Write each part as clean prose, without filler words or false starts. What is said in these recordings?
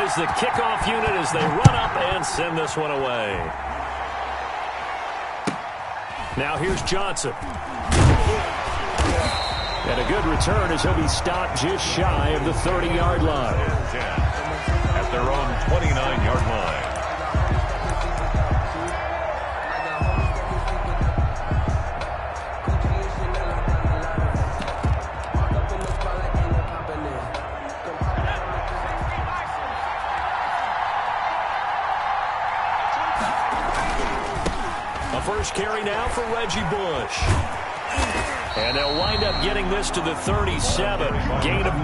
is the kickoff unit as they run up and send this one away. Now here's Johnson. And a good return as he'll be stopped just shy of the 30-yard line. At their own 29-yard line. A first carry now for Reggie Bush. And they'll wind up getting this to the 37, gain of 9.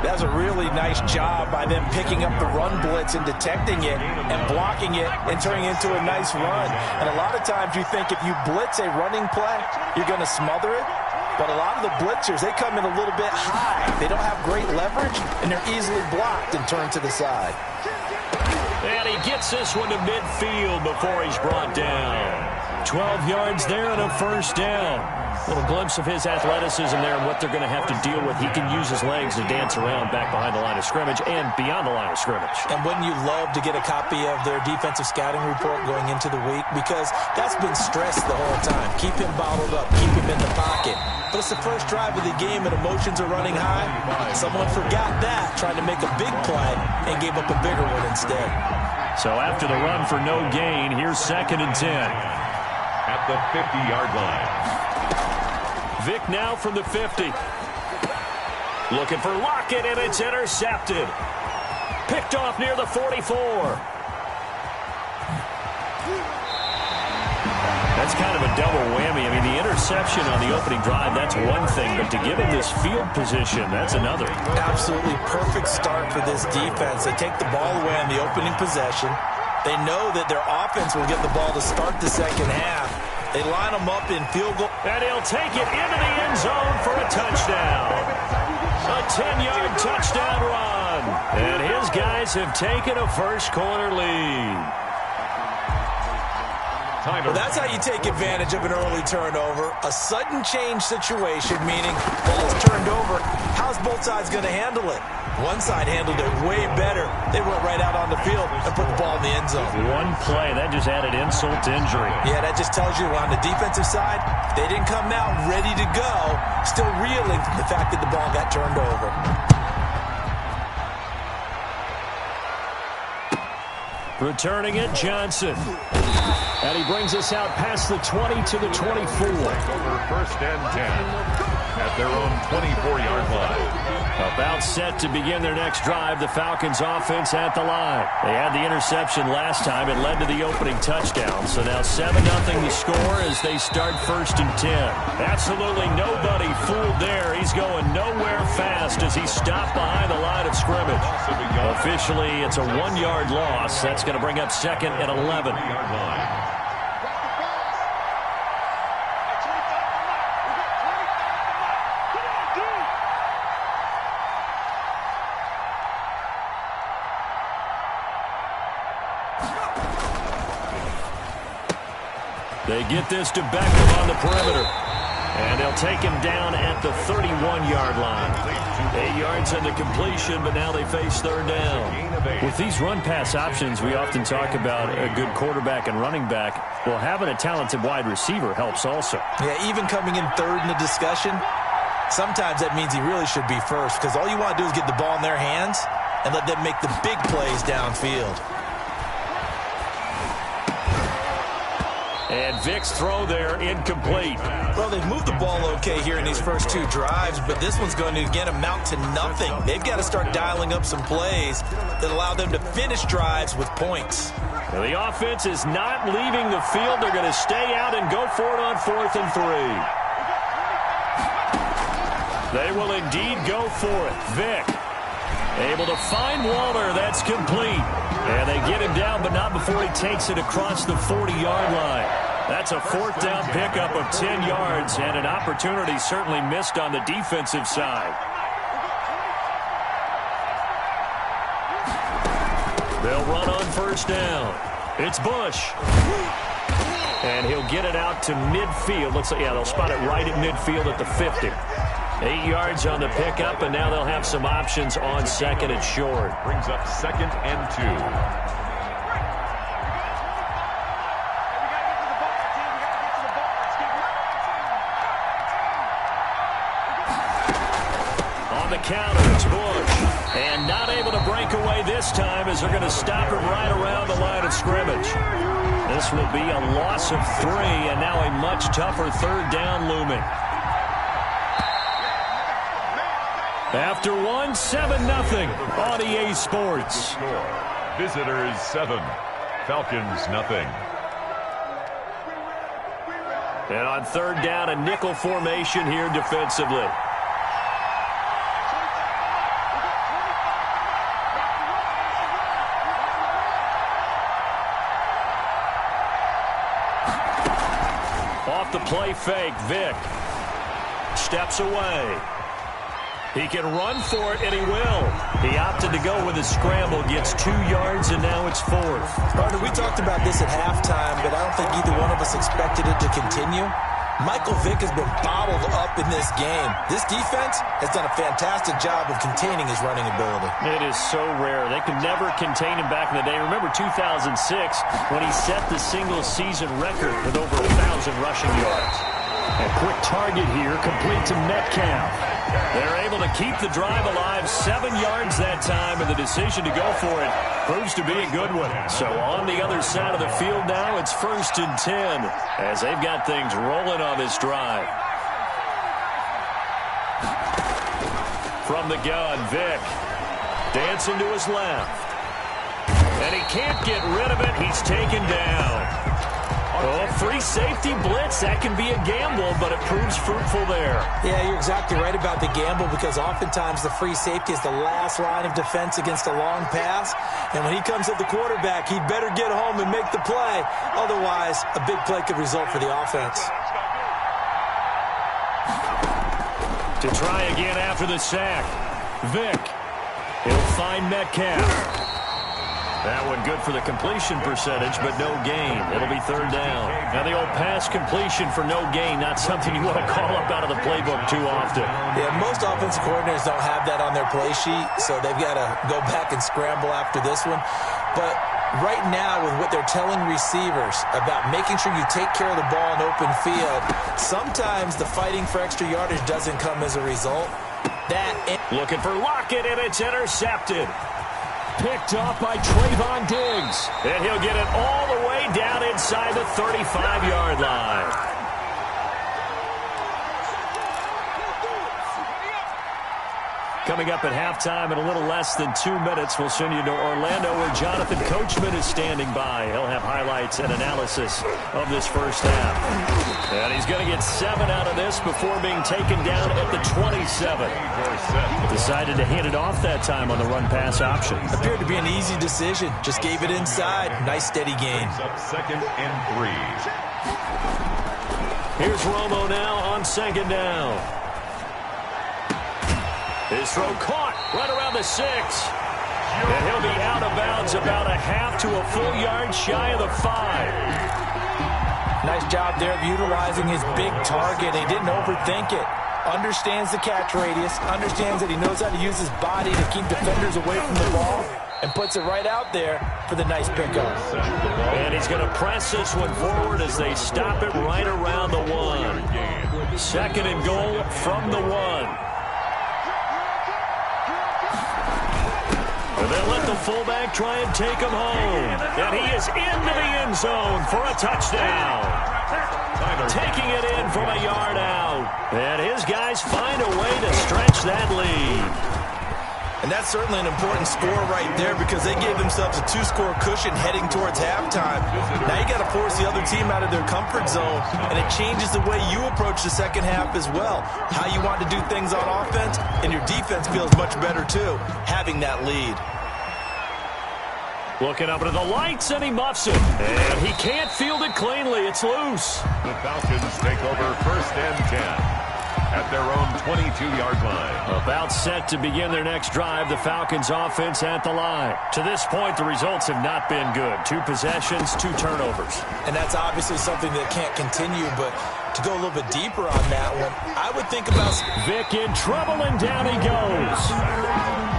That's a really nice job by them picking up the run blitz and detecting it and blocking it and turning it into a nice run. And a lot of times you think if you blitz a running play, you're going to smother it. But a lot of the blitzers, they come in a little bit high. They don't have great leverage, and they're easily blocked and turned to the side. And he gets this one to midfield before he's brought down. 12 yards there and a first down. A little glimpse of his athleticism there and what they're going to have to deal with. He can use his legs to dance around back behind the line of scrimmage and beyond the line of scrimmage. And wouldn't you love to get a copy of their defensive scouting report going into the week? Because that's been stressed the whole time. Keep him bottled up. Keep him in the pocket. But it's the first drive of the game and emotions are running high. Someone forgot that, trying to make a big play, and gave up a bigger one instead. So after the run for no gain, here's 2nd and 10. At the 50-yard line. Vick now from the 50. Looking for Lockett, and it's intercepted. Picked off near the 44. That's kind of a double whammy. I mean, the interception on the opening drive, that's one thing, but to give him this field position, that's another. Absolutely perfect start for this defense. They take the ball away on the opening possession. They know that their offense will get the ball to start the second half. They line them up in field goal. And he'll take it into the end zone for a touchdown. A 10-yard touchdown run. And his guys have taken a first-quarter lead. Well, that's how you take advantage of an early turnover. A sudden change situation, meaning ball's turned over. How's both sides going to handle it? One side handled it way better. They went right out on the field and put the ball in the end zone. One play, that just added insult to injury. Yeah, that just tells you on the defensive side, they didn't come out ready to go, still reeling from the fact that the ball got turned over. Returning it, Johnson. And he brings us out past the 20 to the 24. Over 1st and 10 at their own 24-yard line. About set to begin their next drive, the Falcons offense at the line. They had the interception last time. It led to the opening touchdown. So now 7-0 the score as they start 1st and 10. Absolutely nobody fooled there. He's going nowhere fast as he's stopped behind the line of scrimmage. Officially, it's a 1-yard loss. That's going to bring up 2nd and 11. They get this to Beckham on the perimeter. And they'll take him down at the 31-yard line. 8 yards on the completion, but now they face 3rd down. With these run-pass options, we often talk about a good quarterback and running back. Well, having a talented wide receiver helps also. Yeah, even coming in 3rd in the discussion, sometimes that means he really should be first because all you want to do is get the ball in their hands and let them make the big plays downfield. And Vick's throw there incomplete. Well, they've moved the ball okay here in these first 2 drives, but this one's going to again amount to nothing. They've got to start dialing up some plays that allow them to finish drives with points. Well, the offense is not leaving the field. They're going to stay out and go for it on 4th and 3. They will indeed go for it. Vick able to find Waller. That's complete. And they get him down, but not before he takes it across the 40-yard line. That's a 4th down pickup of 10 yards, and an opportunity certainly missed on the defensive side. They'll run on 1st down. It's Bush. And he'll get it out to midfield. Looks like, yeah, they'll spot it right at midfield at the 50. 8 yards on the pickup, and now they'll have some options on second and short. Brings up 2nd and 2. The counter, it's Bush. And not able to break away this time as they're going to stop him right around the line of scrimmage. This will be a loss of 3, and now a much tougher 3rd down looming. After 1, 7-0 on EA Sports. Visitors 7, Falcons nothing. And on 3rd down, a nickel formation here defensively. Off the play fake, Vick steps away. He can run for it, and he will. He opted to go with a scramble, gets 2 yards, and now it's 4th. Partner, we talked about this at halftime, but I don't think either one of us expected it to continue. Michael Vick has been bottled up in this game. This defense has done a fantastic job of containing his running ability. It is so rare. They could never contain him back in the day. Remember 2006 when he set the single-season record with over 1,000 rushing yards. A quick target here, complete to Metcalf. They're able to keep the drive alive, 7 yards that time, and the decision to go for it proves to be a good one. So on the other side of the field now, it's 1st and 10 as they've got things rolling on this drive. From the gun, Vick dancing to his left. And he can't get rid of it. He's taken down. Oh, free safety blitz. That can be a gamble, but it proves fruitful there. Yeah, you're exactly right about the gamble because oftentimes the free safety is the last line of defense against a long pass. And when he comes at the quarterback, he'd better get home and make the play. Otherwise, a big play could result for the offense. To try again after the sack. Vick. He'll find Metcalf. That one good for the completion percentage, but no gain. It'll be 3rd down. Now the old pass completion for no gain, not something you want to call up out of the playbook too often. Yeah, most offensive coordinators don't have that on their play sheet, so they've got to go back and scramble after this one. But right now, with what they're telling receivers about making sure you take care of the ball in open field, sometimes the fighting for extra yardage doesn't come as a result. Looking for Lockett, and it's intercepted. Picked off by Trayvon Diggs. And he'll get it all the way down inside the 35-yard line. Coming up at halftime in a little less than 2 minutes, we'll send you to Orlando where Jonathan Coachman is standing by. He'll have highlights and analysis of this first half. And he's going to get 7 out of this before being taken down at the 27. Decided to hand it off that time on the run-pass option. Appeared to be an easy decision. Just gave it inside. Nice steady gain. 2nd and 3. Here's Romo now on 2nd down. His throw caught right around the 6. And he'll be out of bounds about a half to a full yard shy of the 5. Nice job there of utilizing his big target. He didn't overthink it. Understands the catch radius. Understands that he knows how to use his body to keep defenders away from the ball. And puts it right out there for the nice pickup. And he's going to press this one forward as they stop it right around the 1. 2nd and goal from the 1. And they'll let the fullback try and take him home. And he is into the end zone for a touchdown. Taking it in from a yard out. And his guys find a way to stretch that lead. And that's certainly an important score right there because they gave themselves a 2-score cushion heading towards halftime. Now you got to force the other team out of their comfort zone, and it changes the way you approach the second half as well. How you want to do things on offense, and your defense feels much better too, having that lead. Looking up into the lights, and he muffs it. And he can't field it cleanly. It's loose. The Falcons take over 1st and 10. At their own 22-yard line. About set to begin their next drive, the Falcons offense at the line. To this point, the results have not been good. 2 possessions, 2 turnovers. And that's obviously something that can't continue, but To go a little bit deeper on that one, I would think about... Vic in trouble, and down he goes.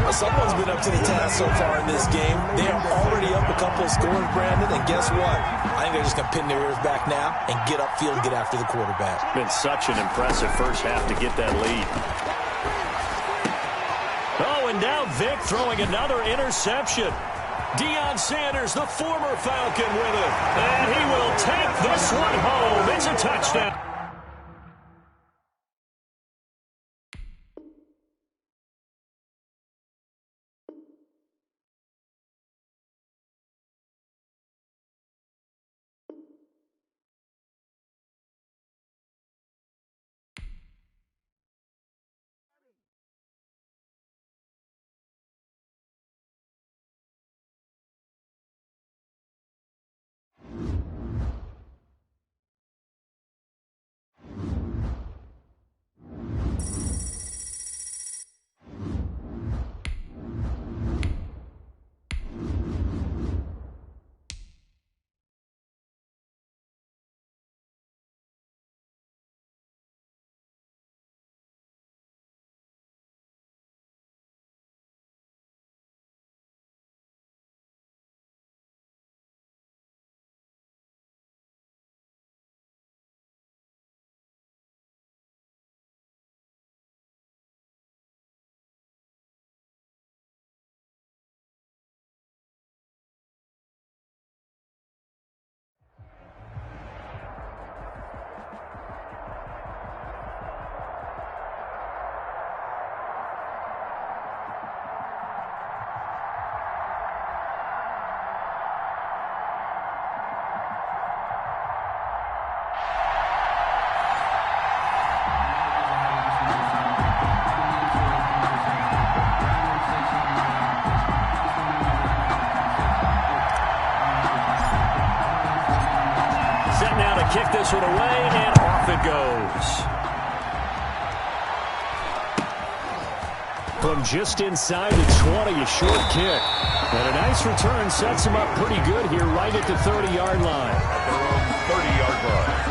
Well, someone's been up to the task so far in this game. They are already up a couple of scores, Brandon, and guess what? I think they're just going to pin their ears back now and get upfield and get after the quarterback. Been such an impressive first half to get that lead. Oh, and now Vic throwing another interception. Deion Sanders, the former Falcon, with it. And he will take this one home. It's a touchdown. Kick this one away, and off it goes. From just inside the 20, a short kick. And a nice return sets him up pretty good here right at the 30-yard line. At their own 30-yard line.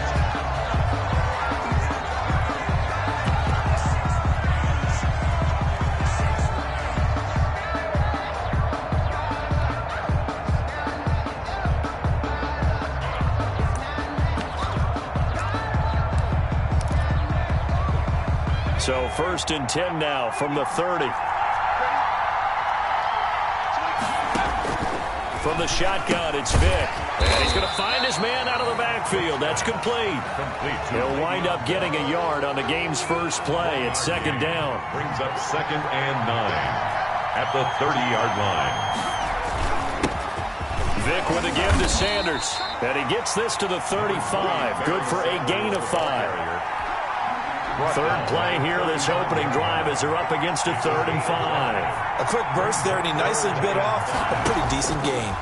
So 1st and 10 now from the 30. From the shotgun, it's Vic. And he's going to find his man out of the backfield. That's complete. He'll wind up getting a yard on the game's first play. It's 2nd down. Brings up 2nd and 9 at the 30-yard line. Vic with a give to Sanders. And he gets this to the 35. Good for a gain of 5. 3rd play here, this opening drive, as they're up against a 3rd and 5. A quick burst there, and he nicely bit off a pretty decent gain.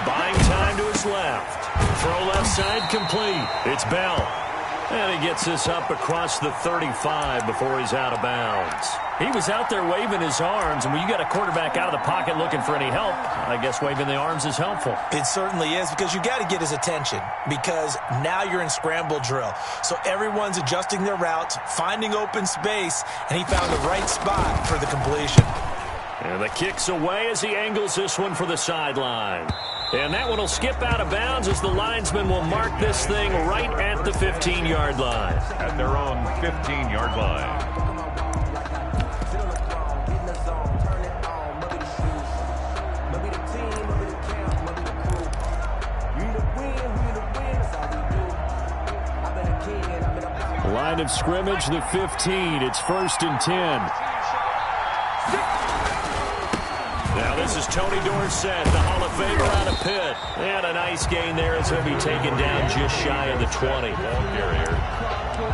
Buying time to his left. Throw left side complete. It's Bell. And he gets this up across the 35 before he's out of bounds. He was out there waving his arms, and when you got a quarterback out of the pocket looking for any help, I guess waving the arms is helpful. It certainly is, because you got to get his attention, because now you're in scramble drill. So everyone's adjusting their routes, finding open space, and he found the right spot for the completion. And the kick's away as he angles this one for the sideline. And that one will skip out of bounds as the linesman will mark this thing right at the 15-yard line. At their own 15-yard line. Line of scrimmage, the 15. It's 1st and 10. Now this is Tony Dorsett, the Hall of Famer out of Pitt. And a nice gain there as he'll be taken down just shy of the 20. Ball carrier.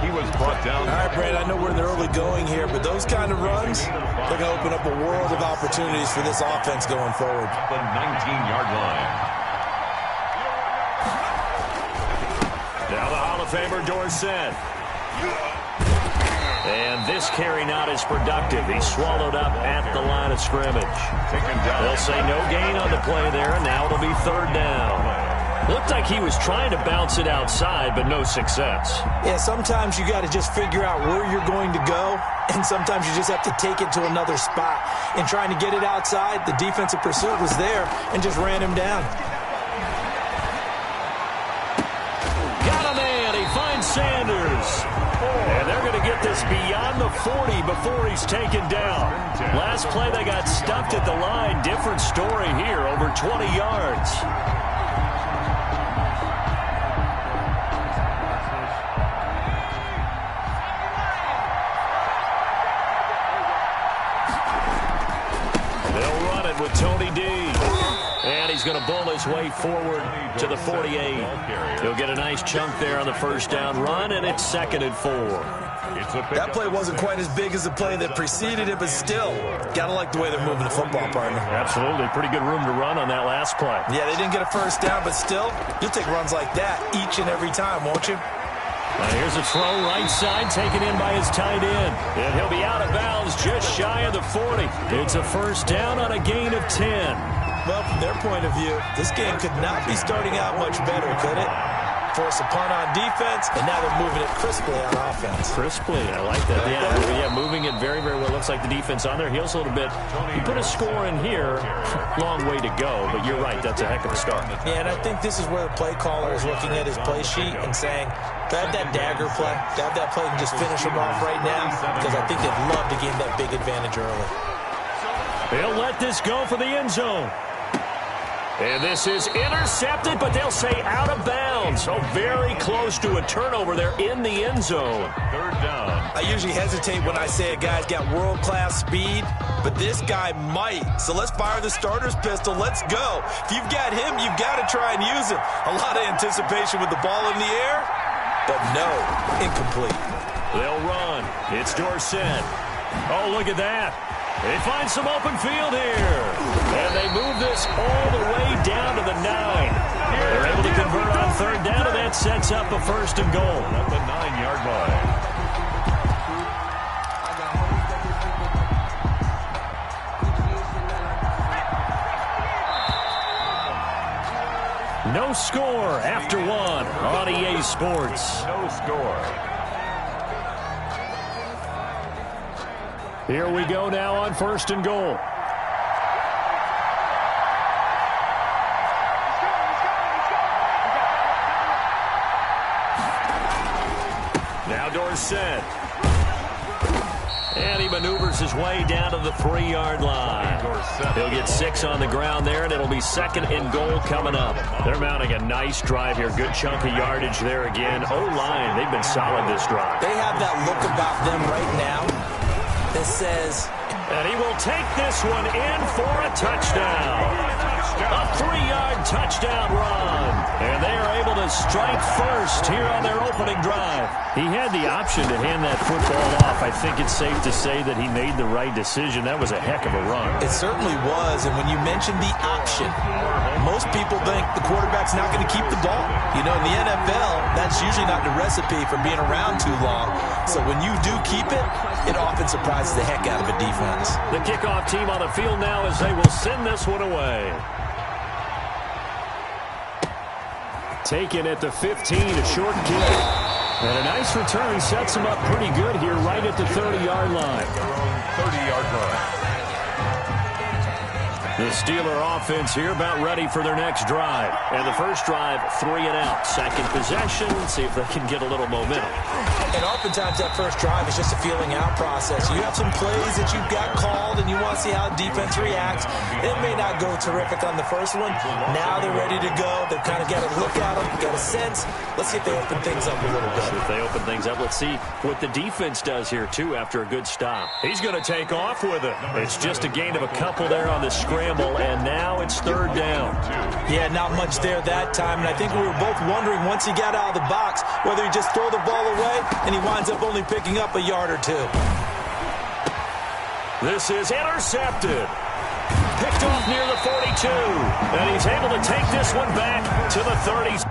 He was brought down. All right, Brad, I know we're in the early going here, but those kind of runs, they're going to open up a world of opportunities for this offense going forward. The 19-yard line. Now the Hall of Famer Dorsett. And this carry not as productive. He's swallowed up at the line of scrimmage. Taken down. They'll say no gain on the play there, and now it'll be 3rd down. Looked like he was trying to bounce it outside, but no success. Yeah, sometimes you got to just figure out where you're going to go, and sometimes you just have to take it to another spot. And trying to get it outside, the defensive pursuit was there and just ran him down. Got a man. He finds Sanders. And they're going to get this beyond the 40 before he's taken down. Last play, they got stuffed at the line. Different story here, over 20 yards. They'll run it with Tony D. And he's going to bull his way forward to the 48. He'll get a nice chunk there on the first down run, and it's 2nd and 4. That play wasn't quite as big as the play that preceded it, but still, got to like the way they're moving the football, partner. Absolutely. Pretty good room to run on that last play. Yeah, they didn't get a first down, but still, you'll take runs like that each and every time, won't you? Here's a throw right side, taken in by his tight end. And he'll be out of bounds just shy of the 40. It's a first down on a gain of 10. Well, from their point of view, this game could not be starting out much better, could it? Force a punt on defense, and now they're moving it crisply on offense. Crisply, I like that. Yeah, moving it very, very well. Looks like the defense on their heels a little bit. You put a score in here, long way to go, but you're right, that's a heck of a start. Yeah, and I think this is where the play caller is looking at his play sheet and saying, grab that dagger play, grab that play and just finish him off right now, because I think they'd love to gain that big advantage early. They'll let this go for the end zone. And this is intercepted, but they'll say out of bounds. So very close to a turnover there in the end zone. 3rd down. I usually hesitate when I say a guy's got world-class speed, but this guy might. So let's fire the starter's pistol. Let's go. If you've got him, you've got to try and use him. A lot of anticipation with the ball in the air, but no, incomplete. They'll run. It's Dorsett. Oh, look at that. They find some open field here. And they move this all the way down to the 9. They're able to convert on 3rd down, and that sets up a 1st and goal. At the 9-yard line. No score after 1 on EA Sports. No score. Here we go now on 1st and goal. Now Dorsett. And he maneuvers his way down to the 3-yard line. He'll get 6 on the ground there, and it'll be 2nd and goal coming up. They're mounting a nice drive here. Good chunk of yardage there again. O-line, they've been solid this drive. They have that look about them right now that says, and he will take this one in for a touchdown. A 3-yard touchdown run. And they are able to strike first here on their opening drive. He had the option to hand that football off. I think it's safe to say that he made the right decision. That was a heck of a run. It certainly was. And when you mentioned the option, most people think the quarterback's not going to keep the ball. You know, in the NFL, that's usually not the recipe for being around too long. So when you do keep it, it often surprises the heck out of a defense. The kickoff team on the field now as they will send this one away. Taken at the 15, a short kick. And a nice return sets him up pretty good here right at the 30-yard line. 30-yard line. The Steeler offense here about ready for their next drive. And the first drive, 3 and out. Second possession, see if they can get a little momentum. And oftentimes that first drive is just a feeling out process. You have some plays that you've got called and you want to see how defense reacts. It may not go terrific on the first one. Now they're ready to go. They've kind of got a look at them, got a sense. Let's see if they open things up a little bit. If they open things up, let's see what the defense does here, too, after a good stop. He's going to take off with it. It's just a gain of a couple there on the scramble, and now it's 3rd down. Yeah, not much there that time, and I think we were both wondering once he got out of the box whether he just throw the ball away, and he winds up only picking up a yard or 2. This is intercepted. Picked off near the 42, and he's able to take this one back to the 30s.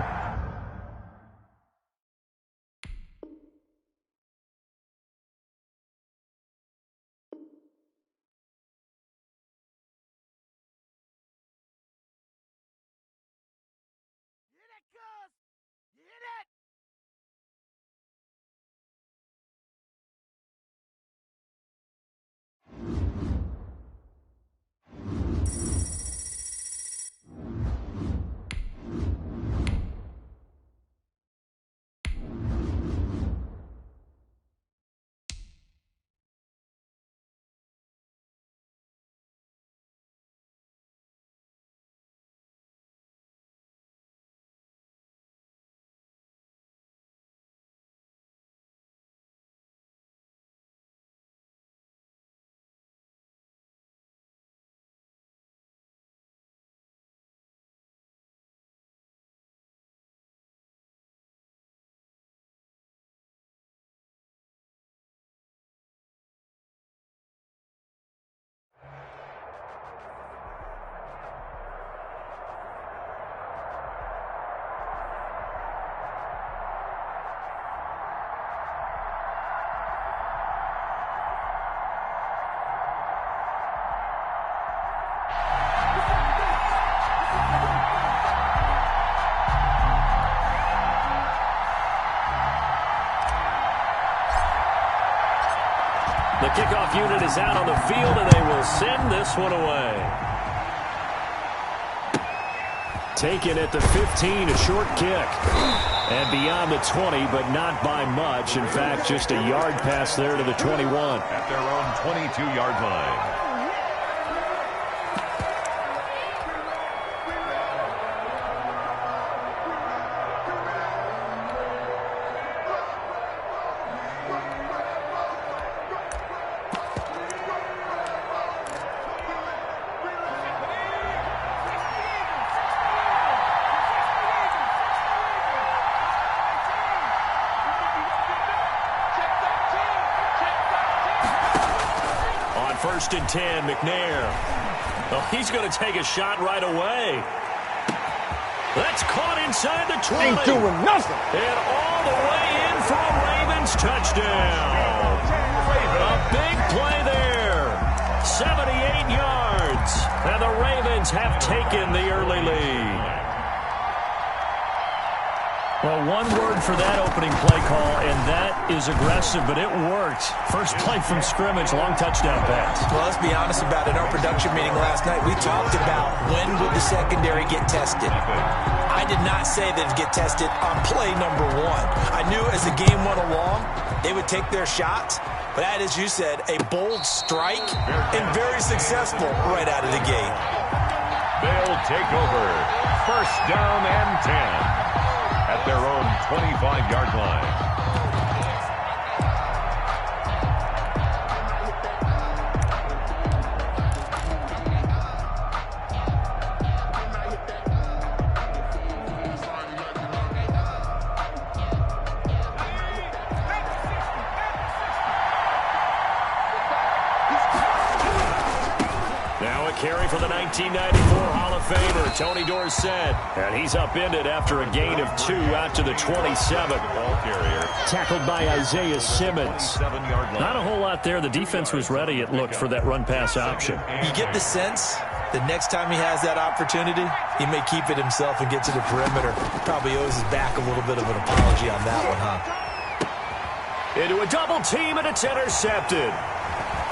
The kickoff unit is out on the field, and they will send this one away. Taken at the 15, a short kick. And beyond the 20, but not by much. In fact, just a yard pass there to the 21. At their own 22-yard line. First and 10, McNair. Oh, he's going to take a shot right away. That's caught inside the 20. Ain't doing nothing. And all the way in for a Ravens touchdown. A big play there. 78 yards. And the Ravens have taken the early lead. Well, one word for that opening play call, and that is aggressive, but it worked. First play from scrimmage, long touchdown pass. Well, let's be honest about it. In our production meeting last night, we talked about when would the secondary get tested. I did not say they'd get tested on play number one. I knew as the game went along, they would take their shots. But that, as you said, a bold strike and very successful right out of the gate. They'll take over. First down and 10. At their own 25-yard line. Now a carry for the 1994 Hall of Famer, Tony Dorsett. And he's upended after a gain of 2 out to the 27. Ball carrier. Tackled by Isaiah Simmons. Not a whole lot there. The defense was ready, it looked, for that run-pass option. You get the sense that next time he has that opportunity, he may keep it himself and get to the perimeter. Probably owes his back a little bit of an apology on that one, huh? Into a double team, and it's intercepted.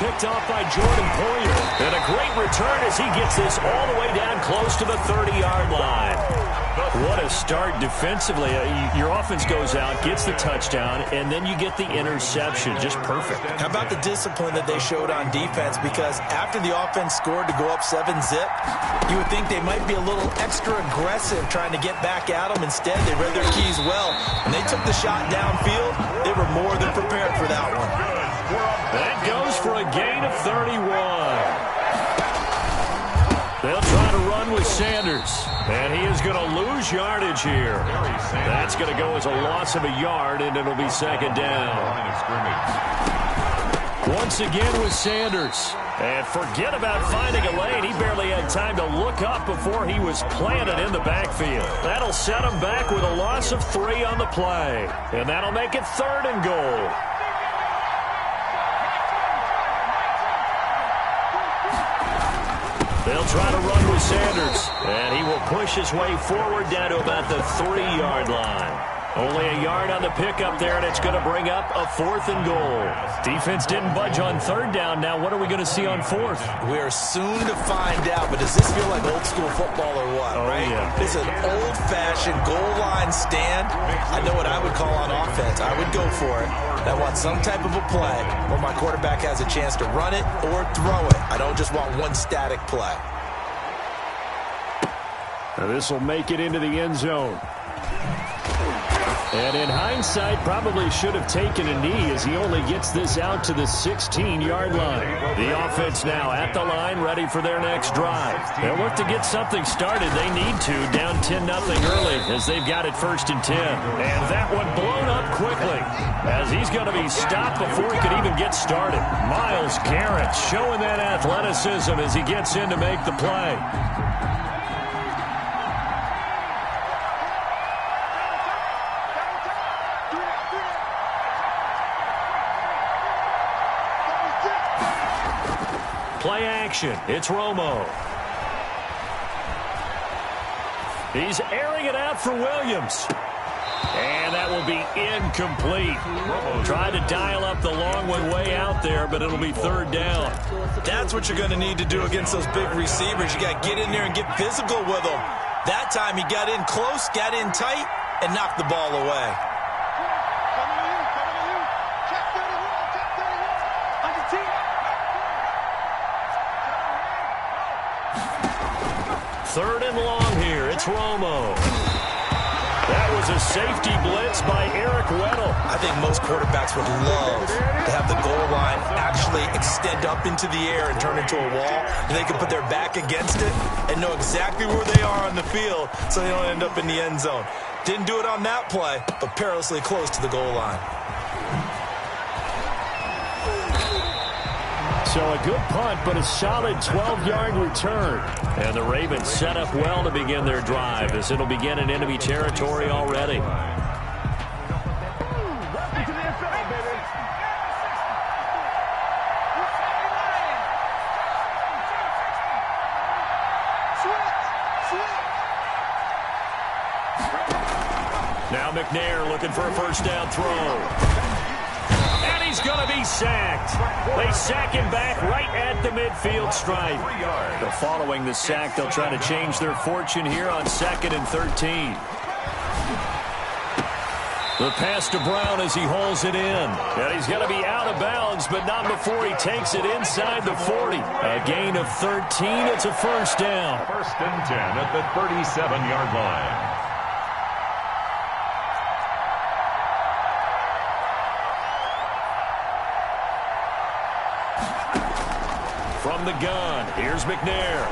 Picked off by Jordan Poyer. And a great return as he gets this all the way down close to the 30-yard line. What a start defensively. Your offense goes out, gets the touchdown, and then you get the interception. Just perfect. How about the discipline that they showed on defense? Because after the offense scored to go up 7-zip, you would think they might be a little extra aggressive trying to get back at them. Instead, they read their keys well. When they took the shot downfield, they were more than prepared for that one. That goes for a gain of 31. They'll try to run with Sanders. And he is going to lose yardage here. That's going to go as a loss of a yard, and it'll be second down. Once again with Sanders. And forget about finding a lane. He barely had time to look up before he was planted in the backfield. That'll set him back with a loss of 3 on the play. And that'll make it 3rd and goal. They'll try to run with Sanders, and he will push his way forward down to about the 3-yard line. Only a yard on the pickup there, and it's going to bring up a 4th and goal. Defense didn't budge on 3rd down. Now what are we going to see on 4th? We are soon to find out, but does this feel like old school football or what, right? Yeah. It's an old-fashioned goal line stand. I know what I would call on offense. I would go for it. I want some type of a play where my quarterback has a chance to run it or throw it. I don't just want one static play. Now this will make it into the end zone. And in hindsight, probably should have taken a knee as he only gets this out to the 16-yard line. The offense now at the line, ready for their next drive. They'll look to get something started. They need to, down 10-0 early as they've got it 1st and 10. And that one blown up quickly as he's going to be stopped before he could even get started. Myles Garrett showing that athleticism as he gets in to make the play. Play action. It's Romo. He's airing it out for Williams. And that will will be incomplete. Tried to dial up the long one way out there, but it'll be third down. That's what you're going to need to do against those big receivers. You got to get in there and get physical with them. That time he got in close, got in tight, and knocked the ball away. Third and long here. It's Romo. That was a safety blitz by Eric Weddle. I think most quarterbacks would love to have the goal line actually extend up into the air and turn into a wall, and they can put their back against it and know exactly where they are on the field so they don't end up in the end zone. Didn't do it on that play, but perilously close to the goal line. So a good punt, but a solid 12-yard return. And the Ravens set up well to begin their drive as it'll begin in enemy territory already. Now McNair looking for a first down throw. He's going to be sacked. They sack him back right at the midfield stripe. So following the sack, they'll try to change their fortune here on 2nd and 13. The pass to Brown as he holds it in. And he's going to be out of bounds, but not before he takes it inside the 40. A gain of 13. It's a first down. First and 10 at the 37-yard line. From the gun, here's McNair.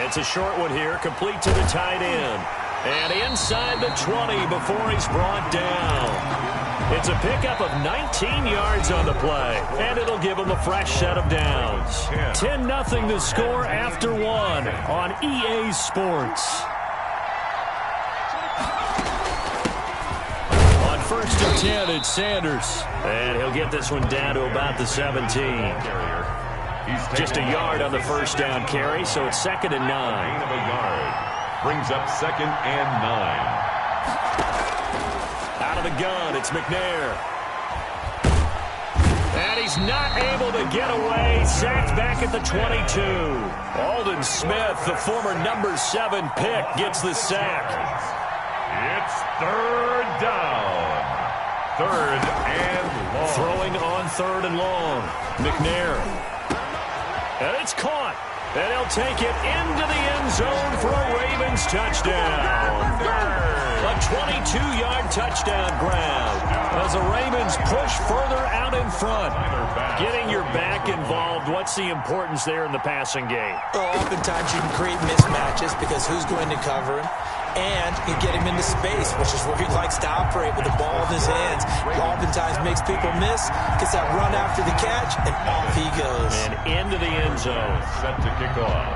It's a short one here, complete to the tight end. And inside the 20 before he's brought down. It's a pickup of 19 yards on the play, and it'll give him a fresh set of downs. 10-0 the score after one on EA Sports. First and 10, it's Sanders. And he'll get this one down to about the 17. Just a yard on the first down carry, so it's 2nd and 9. Gain of a yard. Brings up 2nd and 9. Out of the gun, it's McNair. And he's not able to get away. Sacked back at the 22. Aldon Smith, the former number 7 pick, gets the sack. It's third down. Third and long. Throwing on 3rd and long. McNair. And it's caught. And he'll take it into the end zone for a Ravens touchdown. A 22-yard touchdown grab as the Ravens push further out in front. Getting your back involved, what's the importance there in the passing game? Well, oftentimes you can create mismatches because who's going to cover him? And you get him into space, which is where he likes to operate with the ball in his hands. He oftentimes makes people miss, gets that run after the catch, and off he goes. And into the end zone. Set to kick off.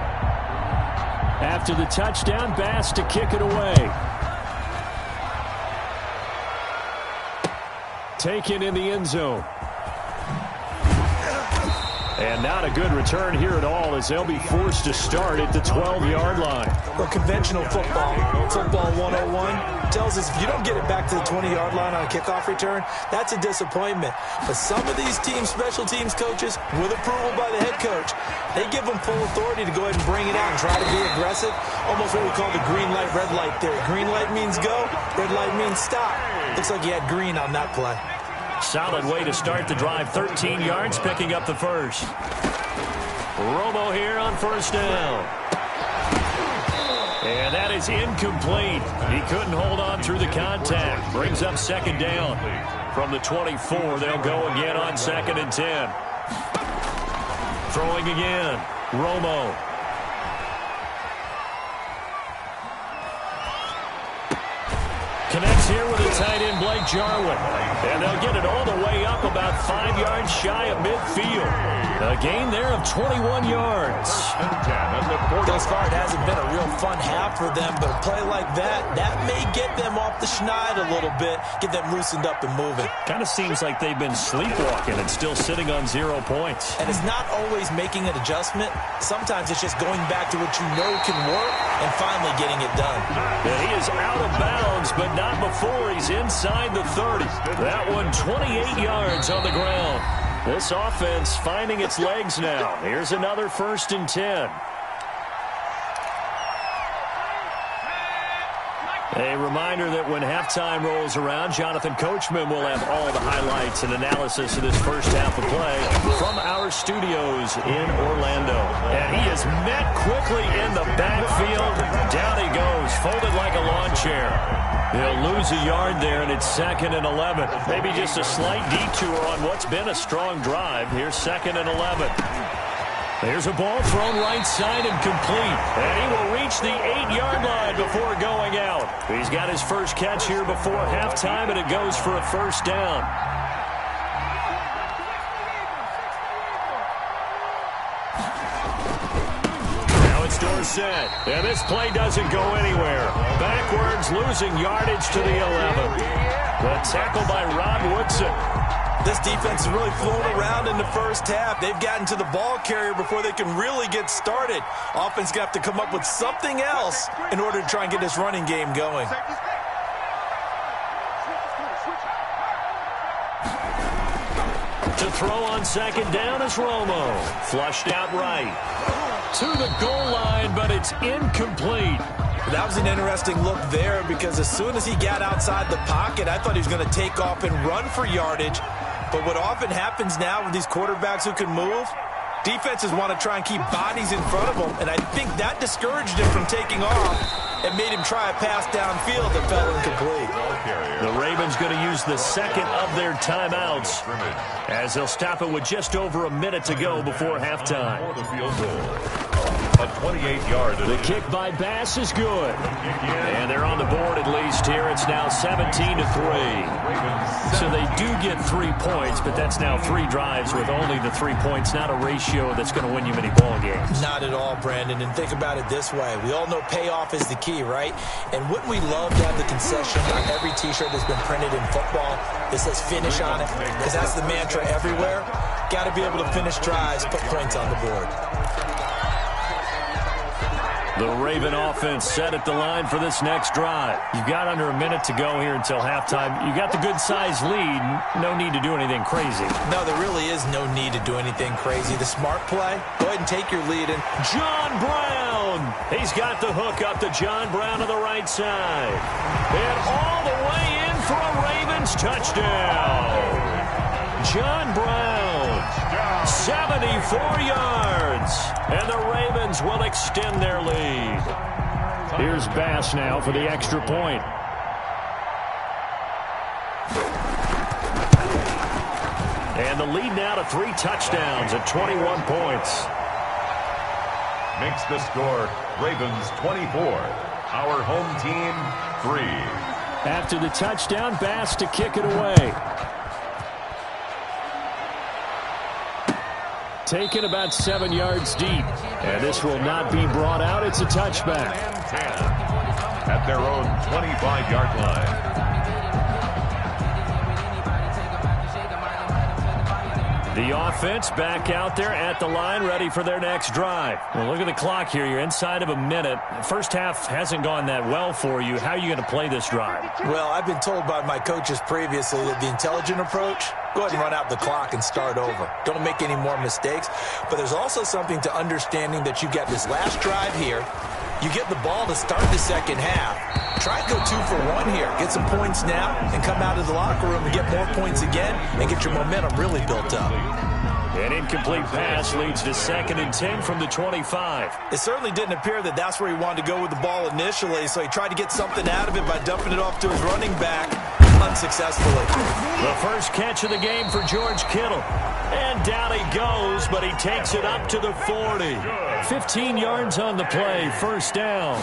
After the touchdown, Bass to kick it away. Taken in the end zone. And not a good return here at all as they'll be forced to start at the 12-yard line. Well, conventional football 101, tells us if you don't get it back to the 20-yard line on a kickoff return, that's a disappointment. But some of these team special teams coaches, with approval by the head coach, they give them full authority to go ahead and bring it out and try to be aggressive. Almost what we call the green light, red light theory. Green light means go, red light means stop. Looks like he had green on that play. Solid way to start the drive. 13 yards, picking up the first. Romo here on first down. And that is incomplete. He couldn't hold on through the contact. Brings up 2nd down. From the 24, they'll go again on 2nd and 10. Throwing again. Romo. Connects Ravens here with a tight end, Blake Jarwin. And they'll get it all the way up about 5 yards shy of midfield. A gain there of 21 yards. Thus far, it hasn't been a real fun half for them, but a play like that may get them off the schneid a little bit, get them loosened up and moving. Kind of seems like they've been sleepwalking and still sitting on 0 points. And it's not always making an adjustment. Sometimes it's just going back to what you know can work and finally getting it done. And he is out of bounds, but not before he's inside the 30. That one 28 yards on the ground. This offense finding its legs now. Here's another 1st and 10. A reminder that when halftime rolls around, Jonathan Coachman will have all the highlights and analysis of this first half of play from our studios in Orlando. And he is met quickly in the backfield. Down he goes, folded like a lawn chair. He'll lose a yard there, and it's 2nd and 11. Maybe just a slight detour on what's been a strong drive. Here's 2nd and 11. There's a ball thrown right side and complete. And he will reach the 8-yard line before going out. He's got his first catch here before halftime, and it goes for a 1st down. Now it's Dorsett. And this play doesn't go anywhere. Backwards, losing yardage to the 11. The tackle by Rod Woodson. This defense has really flown around in the first half. They've gotten to the ball carrier before they can really get started. Offense got to come up with something else in order to try and get this running game going. To throw on 2nd down is Romo. Flushed out right. To the goal line, but it's incomplete. That was an interesting look there because as soon as he got outside the pocket, I thought he was going to take off and run for yardage. But what often happens now with these quarterbacks who can move, defenses want to try and keep bodies in front of them, and I think that discouraged him from taking off and made him try a pass downfield that fell incomplete. The Ravens going to use the 2nd of their timeouts as they'll stop it with just over a minute to go before halftime. A 28-yard. The kick by Bass is good. And they're on the board at least here. It's now 17-3. So they do get 3 points, but that's now 3 drives with only the 3 points, not a ratio that's going to win you many ball games. Not at all, Brandon. And think about it this way. We all know payoff is the key, right? And wouldn't we love to have the concession on every T-shirt that's been printed in football that says finish on it? Because that's the mantra everywhere. Got to be able to finish drives, put points on the board. The Raven offense set at the line for this next drive. You've got under a minute to go here until halftime. You got the good-sized lead. No need to do anything crazy. No, there really is no need to do anything crazy. The smart play, go ahead and take your lead. And John Brown. He's got the hook up to John Brown on the right side. And all the way in for a Ravens touchdown. John Brown, 74 yards, and the Ravens will extend their lead. Here's Bass now for the extra point. And the lead now to 3 touchdowns at 21 points. Makes the score Ravens 24, our home team 3. After the touchdown, Bass to kick it away. Taken about 7 yards deep. And this will not be brought out. It's a touchback. And 10 at their own 25-yard line. The offense back out there at the line, ready for their next drive. Well, look at the clock here. You're inside of a minute. First half hasn't gone that well for you. How are you going to play this drive? Well, I've been told by my coaches previously that the intelligent approach, go ahead and run out the clock and start over. Don't make any more mistakes. But there's also something to understanding that you got this last drive here. You get the ball to start the second half. Try and go 2 for 1 here. Get some points now and come out of the locker room and get more points again and get your momentum really built up. An incomplete pass leads to 2nd and 10 from the 25. It certainly didn't appear that that's where he wanted to go with the ball initially, so he tried to get something out of it by dumping it off to his running back unsuccessfully. The first catch of the game for George Kittle. And down he goes, but he takes it up to the 40. 15 yards on the play, first down.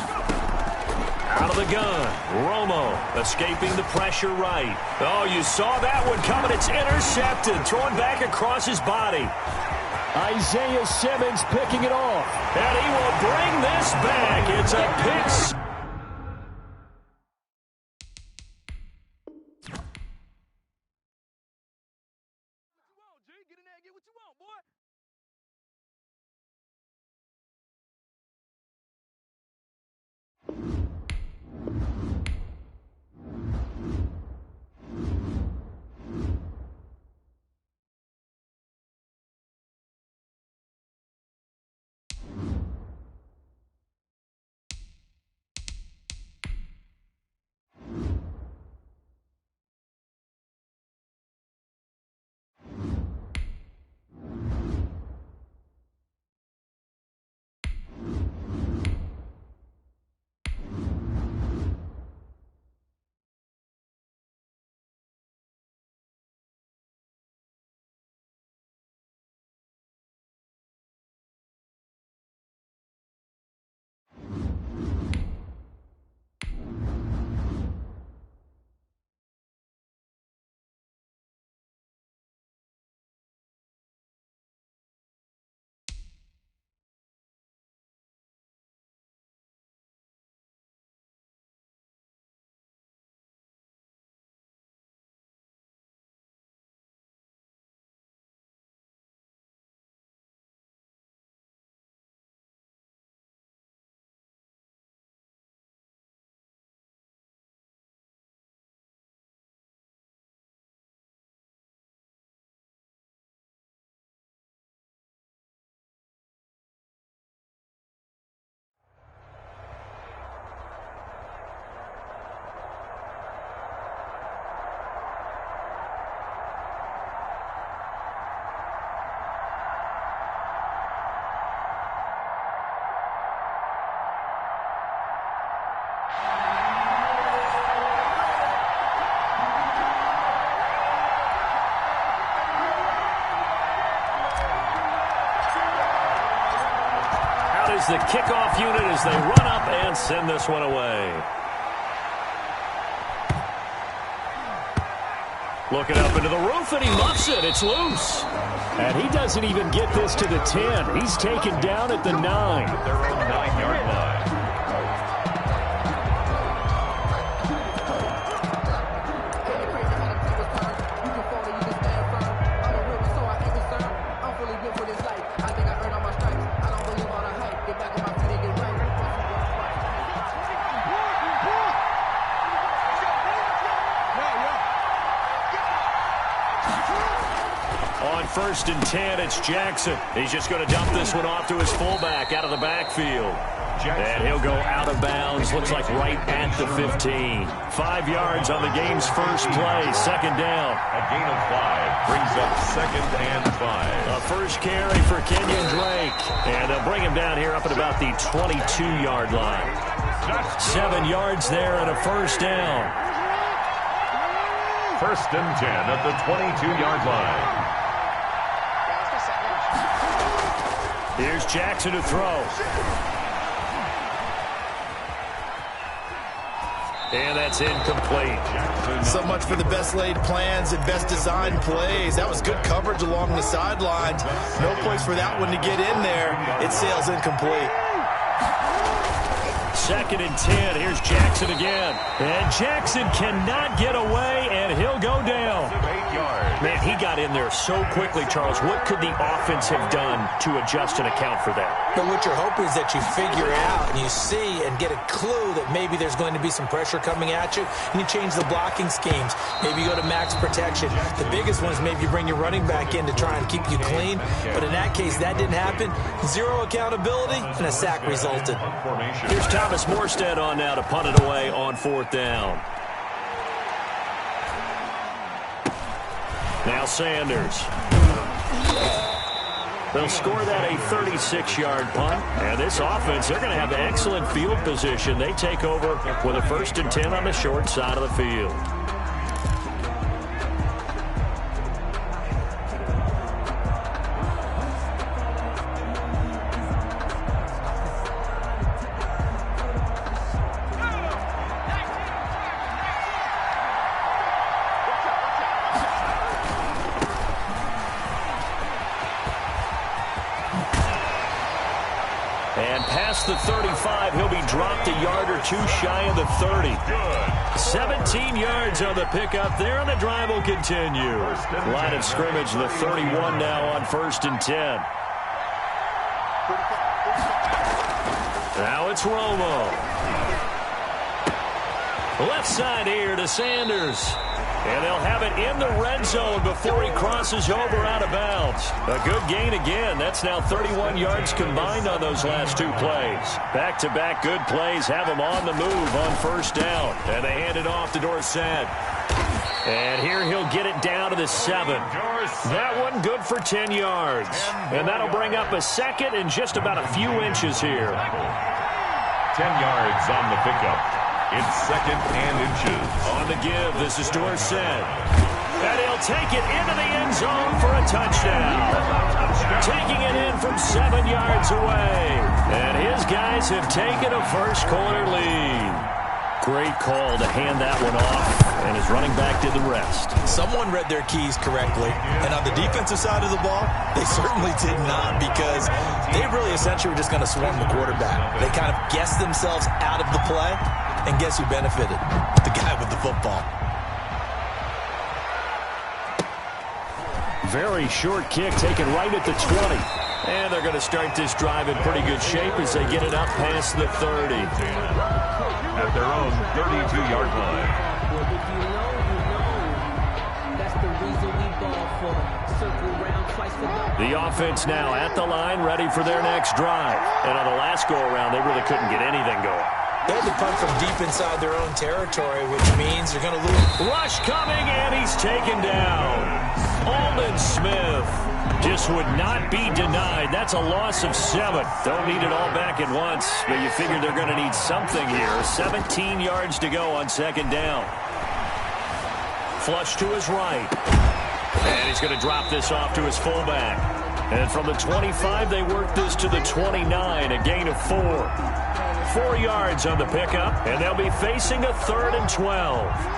Out of the gun, Romo escaping the pressure right. Oh, you saw that one coming. It's intercepted, throwing back across his body. Isaiah Simmons picking it off. And he will bring this back. It's a pick. The kickoff unit as they run up and send this one away. Looking up into the roof, and he muffs it. It's loose. And he doesn't even get this to the 10. He's taken down at the 9. At their own 9-yard line. First and 10, it's Jackson. He's just going to dump this one off to his fullback out of the backfield. And he'll go out of bounds, looks like right at the 15. 5 yards on the game's first play, second down. A gain of 5 brings up second and 5. A first carry for Kenyon Drake. And they'll bring him down here up at about the 22-yard line. 7 yards there and a first down. First and 10 at the 22-yard line. Here's Jackson to throw. And that's incomplete. So much for the best laid plans and best designed plays. That was good coverage along the sidelines. No place for that one to get in there. It sails incomplete. Second and 10. Here's Jackson again. And Jackson cannot get away, and he'll go down. 8 yards. Man, he got in there so quickly, Charles. What could the offense have done to adjust and account for that? But what you're hoping is that you figure out and you see and get a clue that maybe there's going to be some pressure coming at you, and you change the blocking schemes. Maybe you go to max protection. The biggest one is maybe you bring your running back in to try and keep you clean. But in that case, that didn't happen. Zero accountability, and a sack resulted. Here's Thomas Morstead on now to punt it away on fourth down. Now Sanders. They'll score that a 36-yard punt. And this offense, they're going to have excellent field position. They take over with a first and 10 on the short side of the field. past the 35. He'll be dropped a yard or two shy of the 30. 17 yards on the pickup there, and the drive will continue. Line of scrimmage, the 31 now on 1st and 10. Now it's Romo. Left side here to Sanders. And they'll have it in the red zone before he crosses over out of bounds. A good gain again. That's now 31 yards combined on those last two plays. Back-to-back good plays have him on the move on 1st down. And they hand it off to Dorsett. And here he'll get it down to the 7. That one good for 10 yards. And that'll bring up a second and just about a few inches here. 10 yards on the pickup. It's 2nd and inches. On the give, this is Dorsett. And he'll take it into the end zone for a touchdown. Taking it in from 7 yards away. And his guys have taken a first-quarter lead. Great call to hand that one off, and his running back did the rest. Someone read their keys correctly, and on the defensive side of the ball, they certainly did not, because they really essentially were just going to swarm the quarterback. They kind of guessed themselves out of the play, and guess who benefited? The guy with the football. Very short kick taken right at the 20. And they're going to start this drive in pretty good shape as they get it up past the 30. At their own 32-yard line. The offense now at the line, ready for their next drive. And on the last go-around, they really couldn't get anything going. They had to punt from deep inside their own territory, which means they're going to lose. Rush coming, and he's taken down. Aldon Smith just would not be denied. That's a loss of 7. Don't need it all back at once, but you figure they're going to need something here. 17 yards to go on 2nd down. Flush to his right. And he's going to drop this off to his fullback. And from the 25, they work this to the 29, a gain of 4. 4 yards on the pickup, and they'll be facing a 3rd and 12.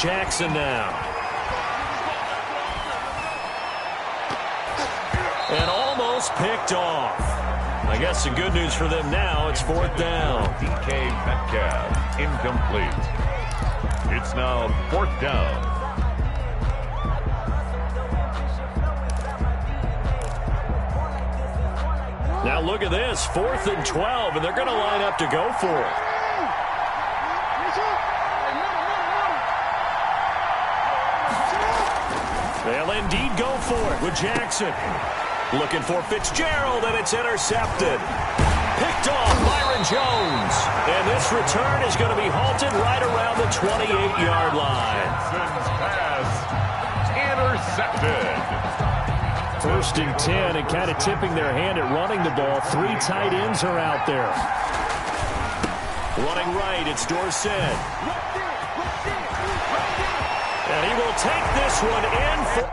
Jackson now. And almost picked off. I guess the good news for them now, it's 4th down. DK Metcalf, incomplete. It's now 4th down. Now look at this, 4th and 12, and they're going to line up to go for it. They'll indeed go for it with Jackson. Looking for Fitzgerald, and it's intercepted. Picked off Byron Jones. And this return is going to be halted right around the 28-yard line. Pass intercepted. 1st and 10, and kind of tipping their hand at running the ball. 3 tight ends are out there. Running right, it's Dorsett. And he will take this one in for...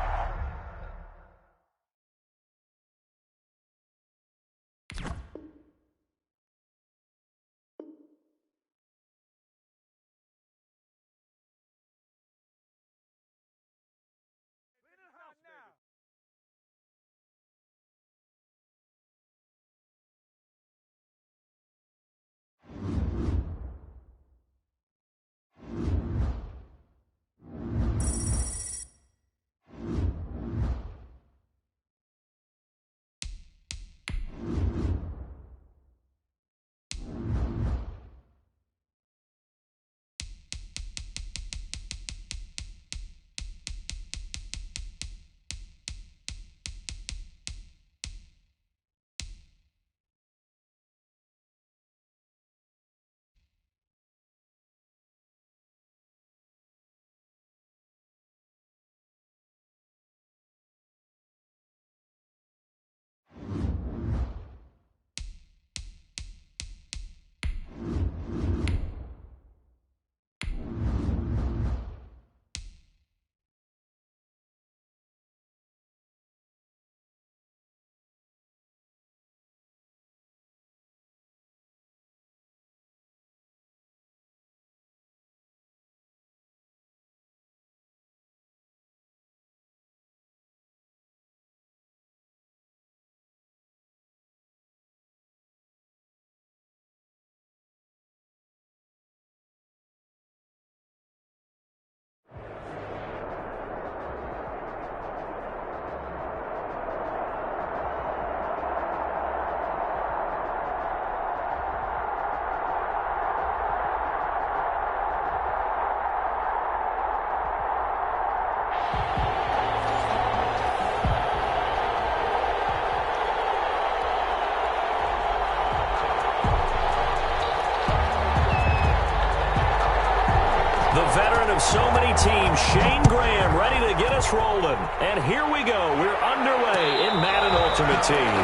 so many teams. Shane Graham ready to get us rolling. And here we go. We're underway in Madden Ultimate Team.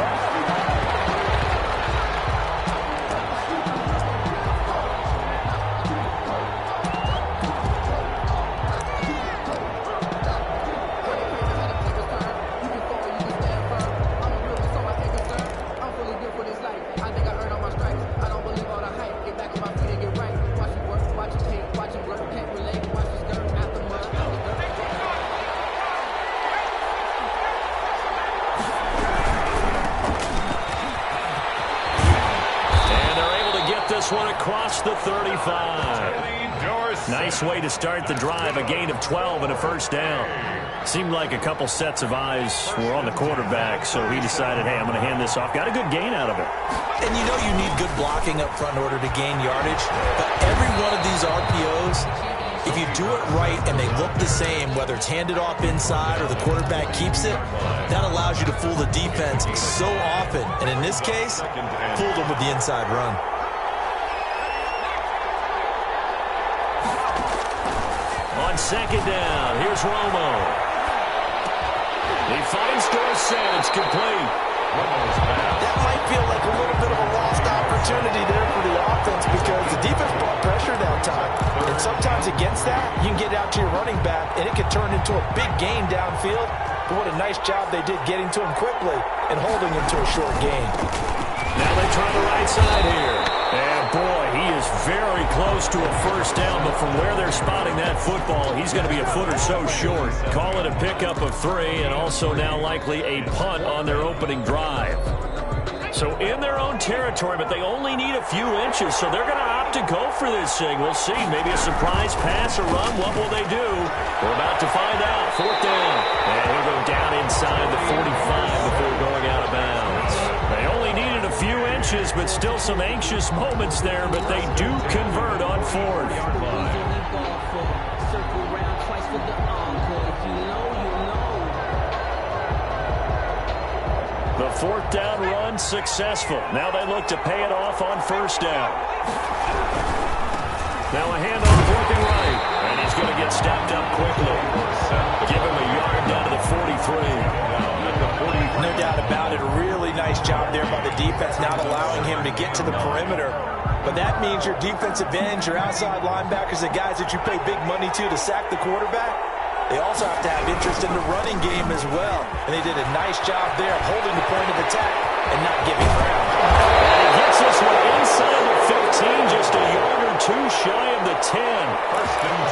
One across the 35. Nice way to start the drive. A gain of 12 and a first down. Seemed like a couple sets of eyes were on the quarterback, so he decided, hey, I'm going to hand this off. Got a good gain out of it. And you know you need good blocking up front in order to gain yardage. But every one of these RPOs, if you do it right and they look the same, whether it's handed off inside or the quarterback keeps it, that allows you to fool the defense so often. And in this case, fooled them with the inside run. Second down. Here's Romo. He finds Dorsett. It's complete. That might feel like a little bit of a lost opportunity there for the offense because the defense brought pressure that time. And sometimes against that, you can get out to your running back, and it can turn into a big gain downfield. But what a nice job they did getting to him quickly and holding him to a short gain. Now they try the right side here. And, boy, he is very close to a first down, but from where they're spotting that football, he's going to be a foot or so short. Call it a pickup of 3 and also now likely a punt on their opening drive. So in their own territory, but they only need a few inches, so they're going to opt to go for this thing. We'll see. Maybe a surprise pass or run. What will they do? We're about to find out. Fourth down. And he'll go down inside the 45 before going out of bounds. They only needed a few inches, but still some anxious moments there, but they do convert on fourth. The fourth down run successful. Now they look to pay it off on first down. Now a handoff working right, and he's going to get stepped up quickly. Give him a yard down to the 43. No doubt about it. A really nice job there by the defense, not allowing him to get to the perimeter. But that means your defensive ends, your outside linebackers, the guys that you pay big money to sack the quarterback, they also have to have interest in the running game as well. And they did a nice job there of holding the point of attack and not giving ground. And he gets this one inside the 15, just a yard or two shy of the 10.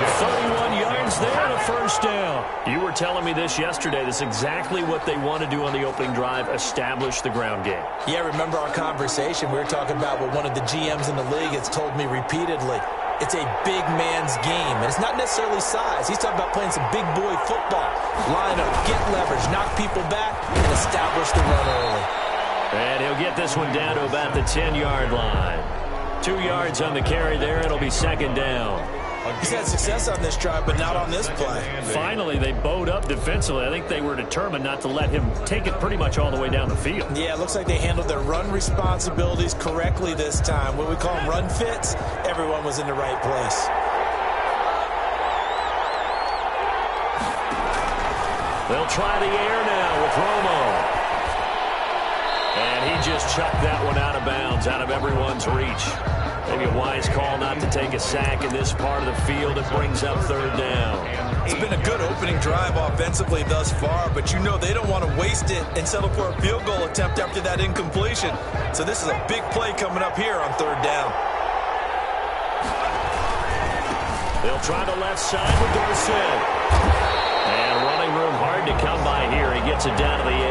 31 yards there and a first down. You were telling me this yesterday. This is exactly what they want to do on the opening drive, establish the ground game. Yeah, remember our conversation. We were talking about what one of the GMs in the league has told me repeatedly. It's a big man's game, and it's not necessarily size. He's talking about playing some big boy football. Line up, get leverage, knock people back, and establish the run early. And he'll get this one down to about the 10-yard line. 2 yards on the carry there. It'll be second down. He's had success on this drive, but not on this play. Finally, they bowed up defensively. I think they were determined not to let him take it pretty much all the way down the field. Yeah, it looks like they handled their run responsibilities correctly this time. What we call them run fits, everyone was in the right place. They'll try the air now with Romo. And he just chucked that one out of bounds, out of everyone's reach. Maybe a wise call not to take a sack in this part of the field. It brings up third down. It's been a good opening drive offensively thus far, but you know they don't want to waste it and settle for a field goal attempt after that incompletion. So this is a big play coming up here on third down. They'll try the left side with Dorsett. And running room hard to come by here. He gets it down to the 8.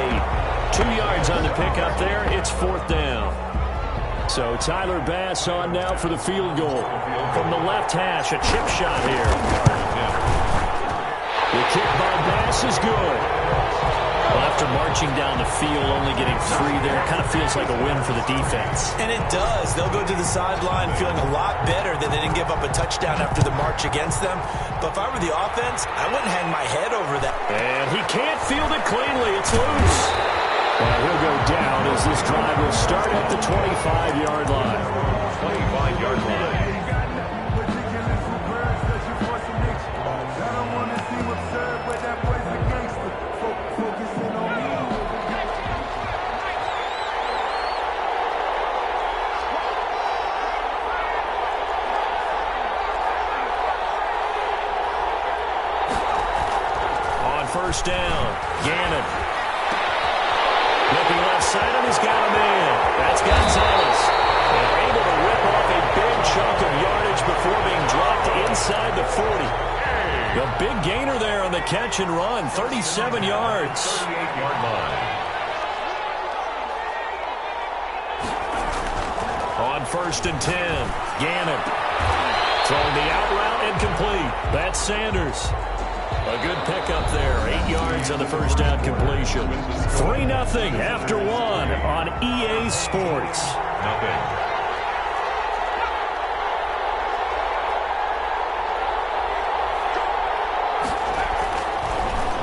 2 yards on the pickup there. It's fourth down. So Tyler Bass on now for the field goal. From the left hash, a chip shot here. The kick by Bass is good. Well, after marching down the field, only getting 3 there, it kind of feels like a win for the defense. And it does. They'll go to the sideline feeling a lot better that they didn't give up a touchdown after the march against them. But if I were the offense, I wouldn't hang my head over that. And he can't field it cleanly. It's loose. And he'll go down as this drive will start at the 25-yard line. 25-yard line. first down. Gannon. Looking left side, and he's got a man. That's Gonzalez. And able to rip off a big chunk of yardage before being dropped inside the 40. A big gainer there on the catch and run, 37 yards. 38-yard line. On first and 10, Gannon. Throwing the out route incomplete. That's Sanders. A good pickup there. 8 yards on the first down completion. 3-0 after one on EA Sports. Nothing.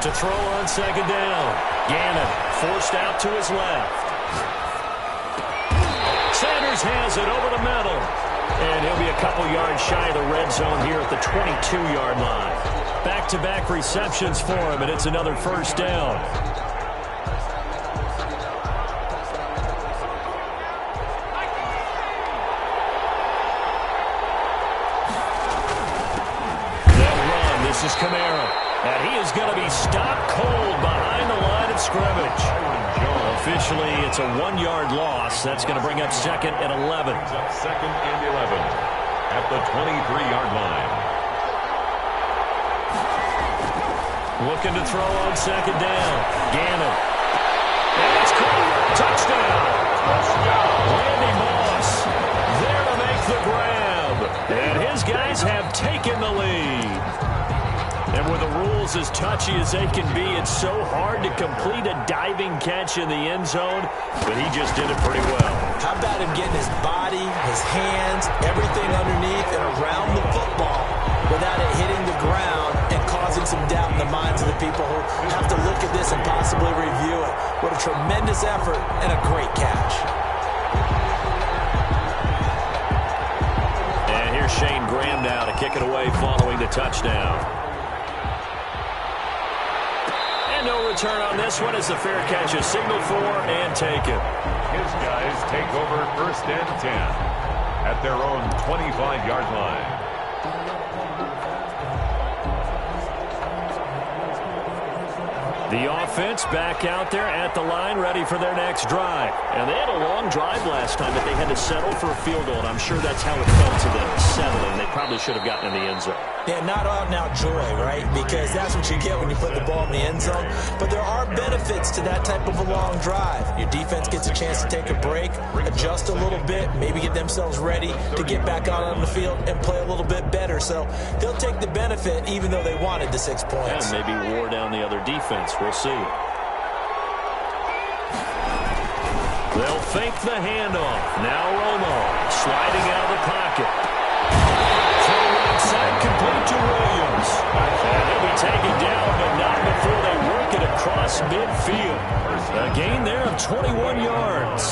To throw on second down. Gannon forced out to his left. Sanders has it over the middle. And he'll be a couple yards shy of the red zone here at the 22-yard line. Back-to-back receptions for him, and it's another first down. They'll run. This is Kamara. And he is going to be stopped cold behind the line of scrimmage. Officially, it's a 1-yard loss. That's going to bring up second and 11. Second and 11 at the 23-yard line. Looking to throw on second down. Gannon. And it's caught. Touchdown. Randy Moss there to make the grab. And his guys have taken the lead. And with the rules as touchy as they can be, it's so hard to complete a diving catch in the end zone, but he just did it pretty well. How about him getting his body, his hands, everything underneath and around the football without it hitting the ground and causing some doubt in the minds of the people who have to look at this and possibly review it. What a tremendous effort and a great catch. And here's Shane Graham now to kick it away following the touchdown. No return on this one as the fair catch is signaled for and taken. His guys take over first and 10 at their own 25-yard line. The offense back out there at the line, ready for their next drive. And they had a long drive last time, but they had to settle for a field goal, and I'm sure that's how it felt to them, settling. They probably should have gotten in the end zone. Yeah, not out and out joy, right? Because that's what you get when you put the ball in the end zone. But there are benefits to that type of a long drive. Your defense gets a chance to take a break, adjust a little bit, maybe get themselves ready to get back out on the field and play a little bit better. So they'll take the benefit even though they wanted the 6 points. And maybe wore down the other defense. We'll see. They'll fake the handoff. Now Romo sliding out of the pocket. Throw right side complete to Williams. And he'll be taken down, but not before they work it across midfield. A gain there of 21 yards.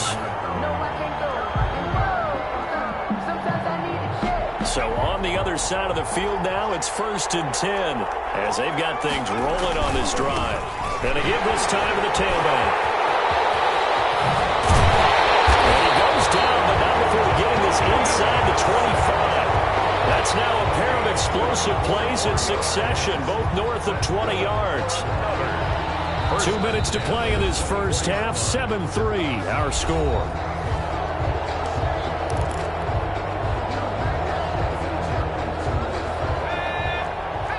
So on the other side of the field now, it's first and 10 as they've got things rolling on this drive. And they give this time to the tailback. And he goes down, but not before getting this inside the 25. That's now a pair of explosive plays in succession, both north of 20 yards. 2 minutes to play in this first half, 7-3 our score.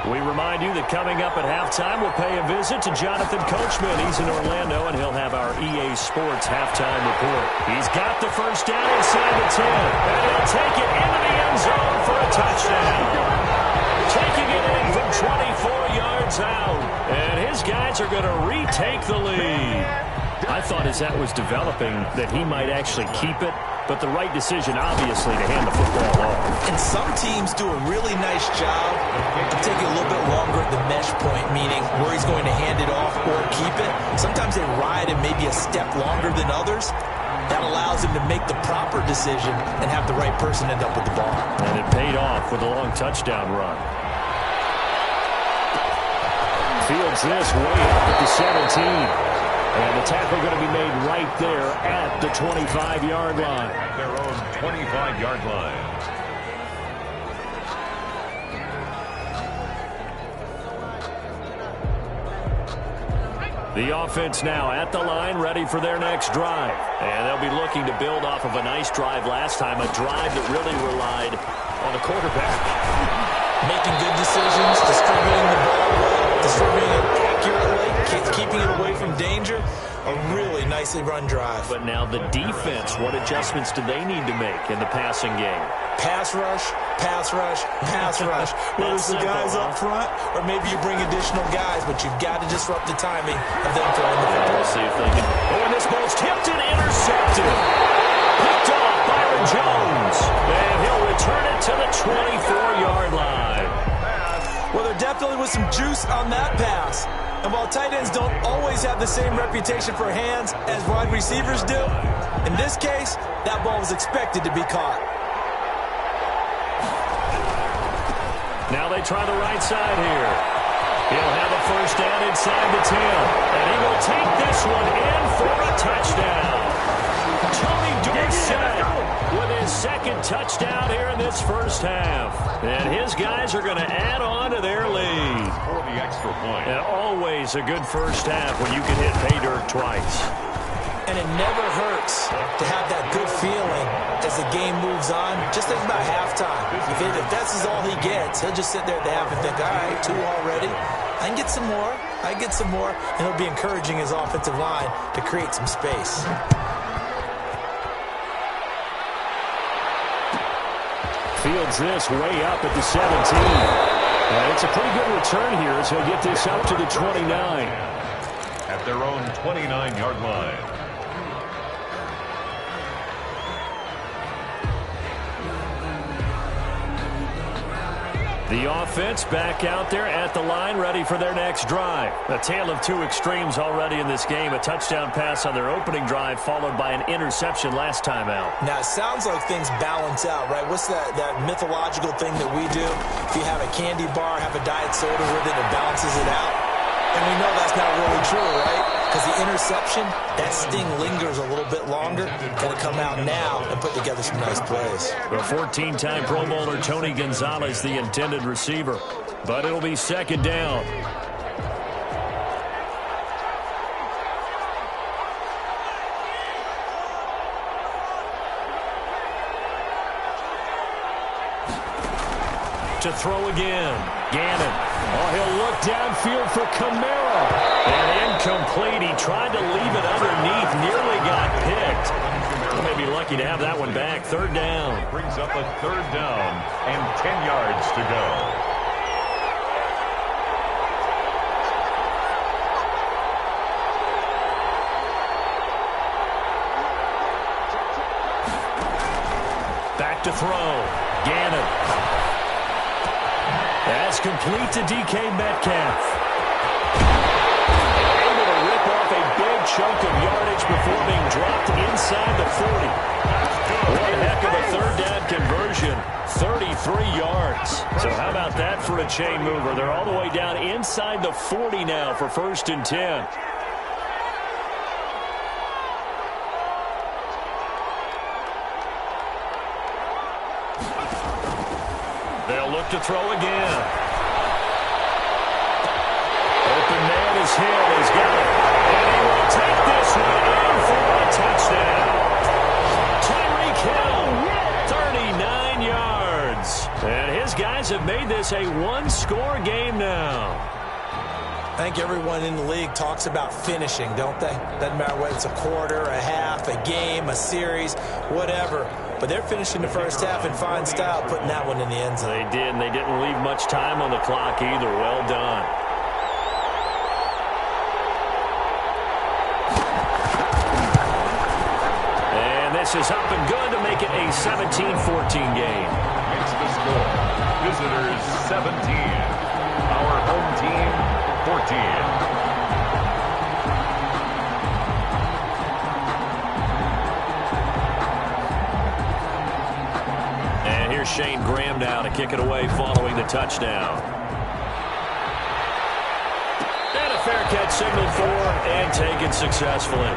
We remind you that coming up at halftime, we'll pay a visit to Jonathan Coachman. He's in Orlando, and he'll have our EA Sports halftime report. He's got the first down inside the 10, and he'll take it into the end zone for a touchdown. Taking it in from 24 yards out, and his guys are going to retake the lead. I thought as that was developing that he might actually keep it, but the right decision, obviously, to hand the football off. And some teams do a really nice job of taking a little bit longer at the mesh point, meaning where he's going to hand it off or keep it. Sometimes they ride it maybe a step longer than others. That allows him to make the proper decision and have the right person end up with the ball. And it paid off with a long touchdown run. Fields this way up at the 17. And the tackle going to be made right there at the 25-yard line. At their own 25-yard line. The offense now at the line, ready for their next drive. And they'll be looking to build off of a nice drive last time, a drive that really relied on the quarterback. Making good decisions, distributing the ball well, distributing it accurately, keeping it away from danger. A really nicely run drive. But now the defense, what adjustments do they need to make in the passing game? Pass rush, pass rush, pass rush. Whether it's the guys up front or maybe you bring additional guys, but you've got to disrupt the timing of them throwing the football. We'll see if they can. Oh, and this ball's tipped and intercepted. Picked off Byron Jones. And he'll return it to the 24-yard line. Well, there definitely was some juice on that pass. And while tight ends don't always have the same reputation for hands as wide receivers do, in this case, that ball was expected to be caught. Now they try the right side here. He'll have a first down inside the 10. And he will take this one in for a touchdown. Tony Dorsett with his second touchdown here in this first half. And his guys are going to add on to their lead. For the extra point. And always a good first half when you can hit pay dirt twice. And it never hurts to have that good feeling as the game moves on. Just think about halftime. If that's all he gets, he'll just sit there at the half and think, all right, 2 already. I can get some more. I can get some more. And he'll be encouraging his offensive line to create some space. Fields this way up at the 17. And it's a pretty good return here as he'll get this up to the 29. At their own 29-yard line. The offense back out there at the line, ready for their next drive. A tale of two extremes already in this game. A touchdown pass on their opening drive, followed by an interception last time out. Now, it sounds like things balance out, right? What's that mythological thing that we do? If you have a candy bar, have a diet soda with it, it balances it out. And we know that's not really true, right? Because the interception, that sting lingers a little bit longer. Got to come out now and put together some nice plays. The 14-time Pro Bowler Tony Gonzalez, the intended receiver. But it'll be second down. To throw again. Gannon. Oh, he'll look downfield for Kamara. And incomplete. He tried to leave it underneath. Nearly got picked. He may be lucky to have that one back. Third down. Brings up a third down and 10 yards to go. Back to throw. Gannon. That's complete to DK Metcalf. Able to rip off a big chunk of yardage before being dropped inside the 40. One heck of a third down conversion. 33 yards. So how about that for a chain mover? They're all the way down inside the 40 now for 1st and 10. They'll look to throw again. Open man is Hill. He's got it. And he will take this one in for a touchdown. Tyreek Hill, 39 yards. And his guys have made this a one-score game now. I think everyone in the league talks about finishing, don't they? Doesn't matter whether it's a quarter, a half, a game, a series, whatever. But they're finishing the first half in fine style, putting that one in the end zone. They did, and they didn't leave much time on the clock either. Well done. And this is up and good to make it a 17-14 game. It's the score. Visitors 17. Our home team 14. Shane Graham now to kick it away following the touchdown. And a fair catch signaled for and taken successfully.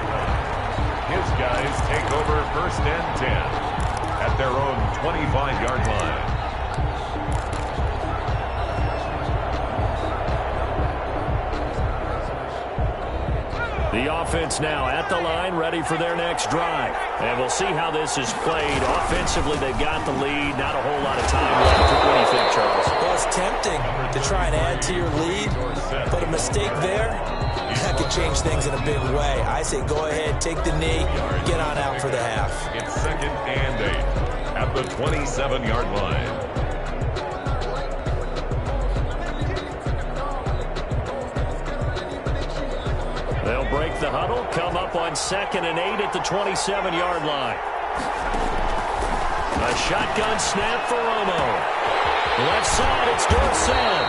His guys take over 1st and 10 at their own 25-yard line. The offense now at the line, ready for their next drive. And we'll see how this is played. Offensively, they've got the lead. Not a whole lot of time left. What do you think, Charles? Well, it's tempting to try and add to your lead, but a mistake there, that could change things in a big way. I say go ahead, take the knee, get on out for the half. It's 2nd and 8 at the 27-yard line. They'll break the huddle, come up on 2nd and 8 at the 27-yard line. A shotgun snap for Romo. Left side, it's Dorsett.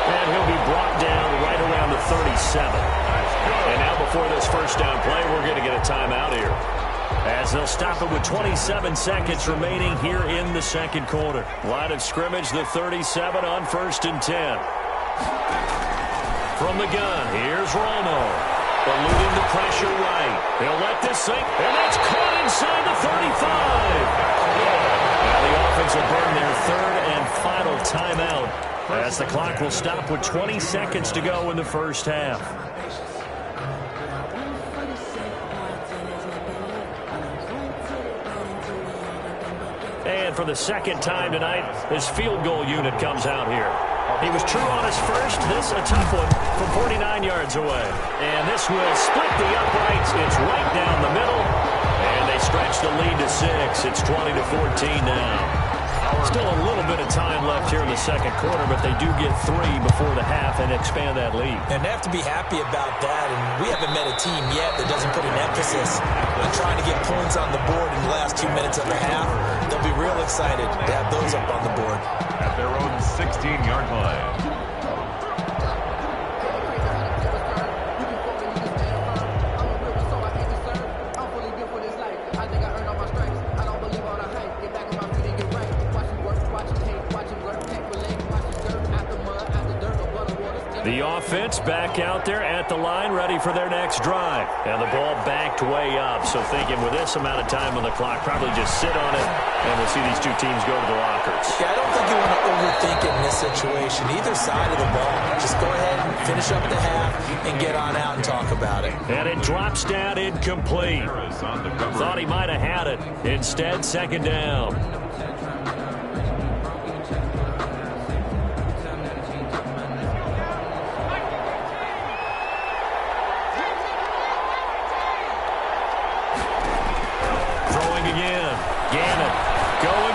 And he'll be brought down right around the 37. And now before this first down play, we're going to get a timeout here, as they'll stop it with 27 seconds remaining here in the second quarter. Line of scrimmage, the 37 on 1st and 10. From the gun, here's Romo. Eluding the pressure right. He'll let this sink, and that's caught inside the 35. Now the offense will burn their 3rd and final timeout, as the clock will stop with 20 seconds to go in the first half. And for the second time tonight, his field goal unit comes out here. He was true on his first. This a tough one from 49 yards away. And this will split the uprights. It's right down the middle. And they stretch the lead to 6. It's 20-14 now. Still a little bit of time left here in the second quarter, but they do get 3 before the half and expand that lead. And they have to be happy about that. And we haven't met a team yet that doesn't put an emphasis on trying to get points on the board in the last 2 minutes of the half. They'll be real excited to have those up on the board. At their own 16-yard line. The offense back out there at the line, ready for their next drive. And the ball backed way up, so thinking with this amount of time on the clock, probably just sit on it, and we'll see these two teams go to the lockers. Yeah, I don't think you want to overthink it in this situation. Either side of the ball, just go ahead and finish up the half and get on out and talk about it. And it drops down incomplete. Thought he might have had it. Instead, 2nd down.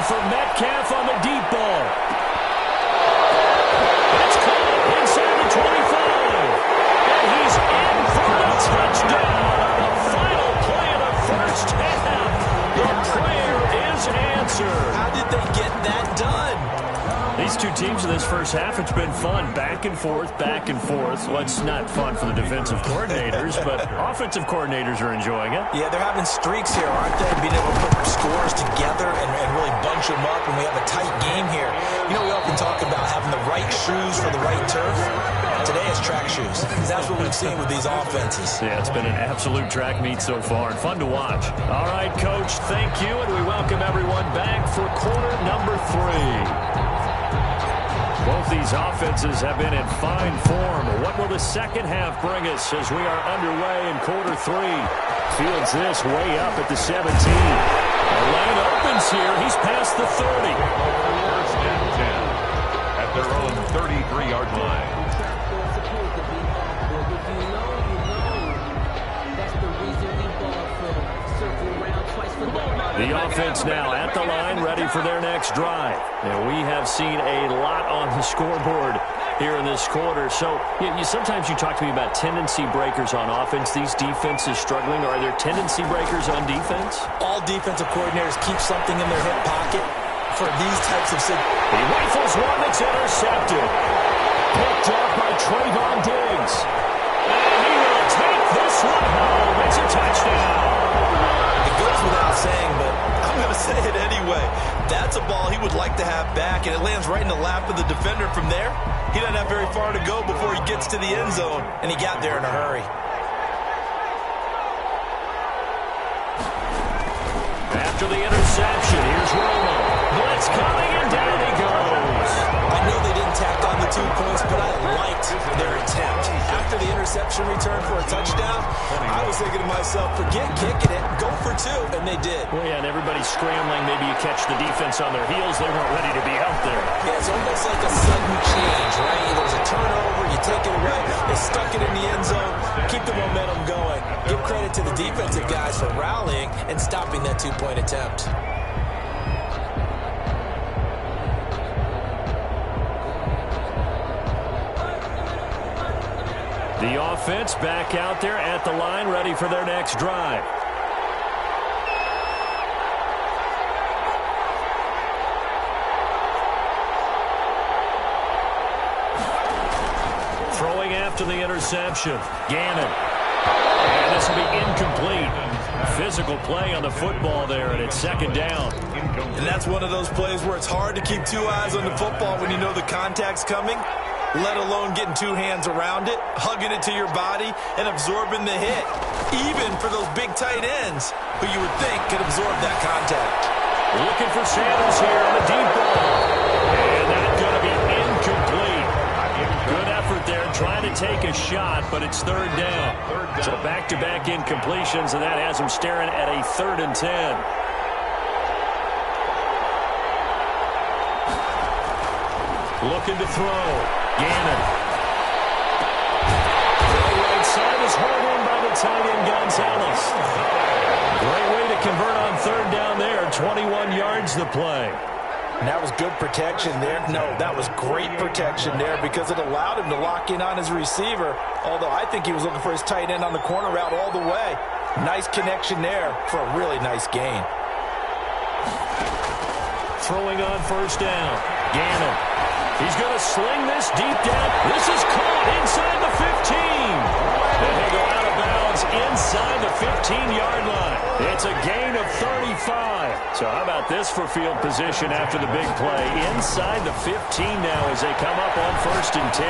For Metcalf on the deep ball. It's caught inside the 25. And he's in for the touchdown. The final play of the first half. The prayer is answered. How did they get that done? These two teams in this first half, it's been fun. Back and forth, back and forth. Well, it's not fun for the defensive coordinators, but offensive coordinators are enjoying it. Yeah, they're having streaks here, aren't they? Being able to put scores together and really bunch them up, and we have a tight game here. You know, we often talk about having the right shoes for the right turf. Today it's track shoes. That's what we've seen with these offenses. Yeah, it's been an absolute track meet so far, and fun to watch. All right, Coach, thank you, and we welcome everyone back for quarter number 3. Both these offenses have been in fine form. What will the second half bring us as we are underway in quarter 3? Fields this way up at the 17. The lane opens here. He's past the 30. 1st and 10 at their own 33-yard line. The offense now at the line, ready for their next drive. And we have seen a lot on the scoreboard here in this quarter. So sometimes you talk to me about tendency breakers on offense. These defenses struggling. Are there tendency breakers on defense? All defensive coordinators keep something in their hip pocket for these types of situations. He rifles one that's intercepted. Picked up by Trayvon Diggs. And he will take this one home. It's a touchdown. It goes without saying, but I'm going to say it anyway. That's a ball he would like to have back, and it lands right in the lap of the defender. From there, he doesn't have very far to go before he gets to the end zone, and he got there in a hurry. After the interception, here's Romo. Blitz coming, and down he goes. I know they didn't tack on the 2 points, but I liked their attempt. After the interception, interception return for a touchdown, I was thinking to myself, forget kicking it, go for 2, and they did. Well, yeah, and everybody's scrambling. Maybe you catch the defense on their heels. They weren't ready to be out there. Yeah, it's almost like a sudden change, right? There's a turnover, you take it away, they stuck it in the end zone, keep the momentum going. Give credit to the defensive guys for rallying and stopping that 2-point attempt. The offense back out there at the line, ready for their next drive. Throwing after the interception. Gannon. And this will be incomplete. Physical play on the football there, and it's second down. And that's one of those plays where it's hard to keep 2 eyes on the football when you know the contact's coming, let alone getting 2 hands around it, hugging it to your body, and absorbing the hit, even for those big tight ends who you would think could absorb that contact. Looking for Sanders here on the deep ball. And that's going to be incomplete. Good effort there, trying to take a shot, but it's third down. So back-to-back incompletions, and that has him staring at a 3rd and 10. Looking to throw. Gannon. The right side is hauled in by the tight end, Gonzalez. Great way to convert on 3rd down there. 21 yards the play. And that was good protection there. No, that was great protection there because it allowed him to lock in on his receiver, although I think he was looking for his tight end on the corner route all the way. Nice connection there for a really nice gain. Throwing on 1st down. Gannon. He's going to sling this deep down. This is caught inside the 15. And they go out of bounds inside the 15-yard line. It's a gain of 35. So how about this for field position after the big play? Inside the 15 now as they come up on 1st and 10.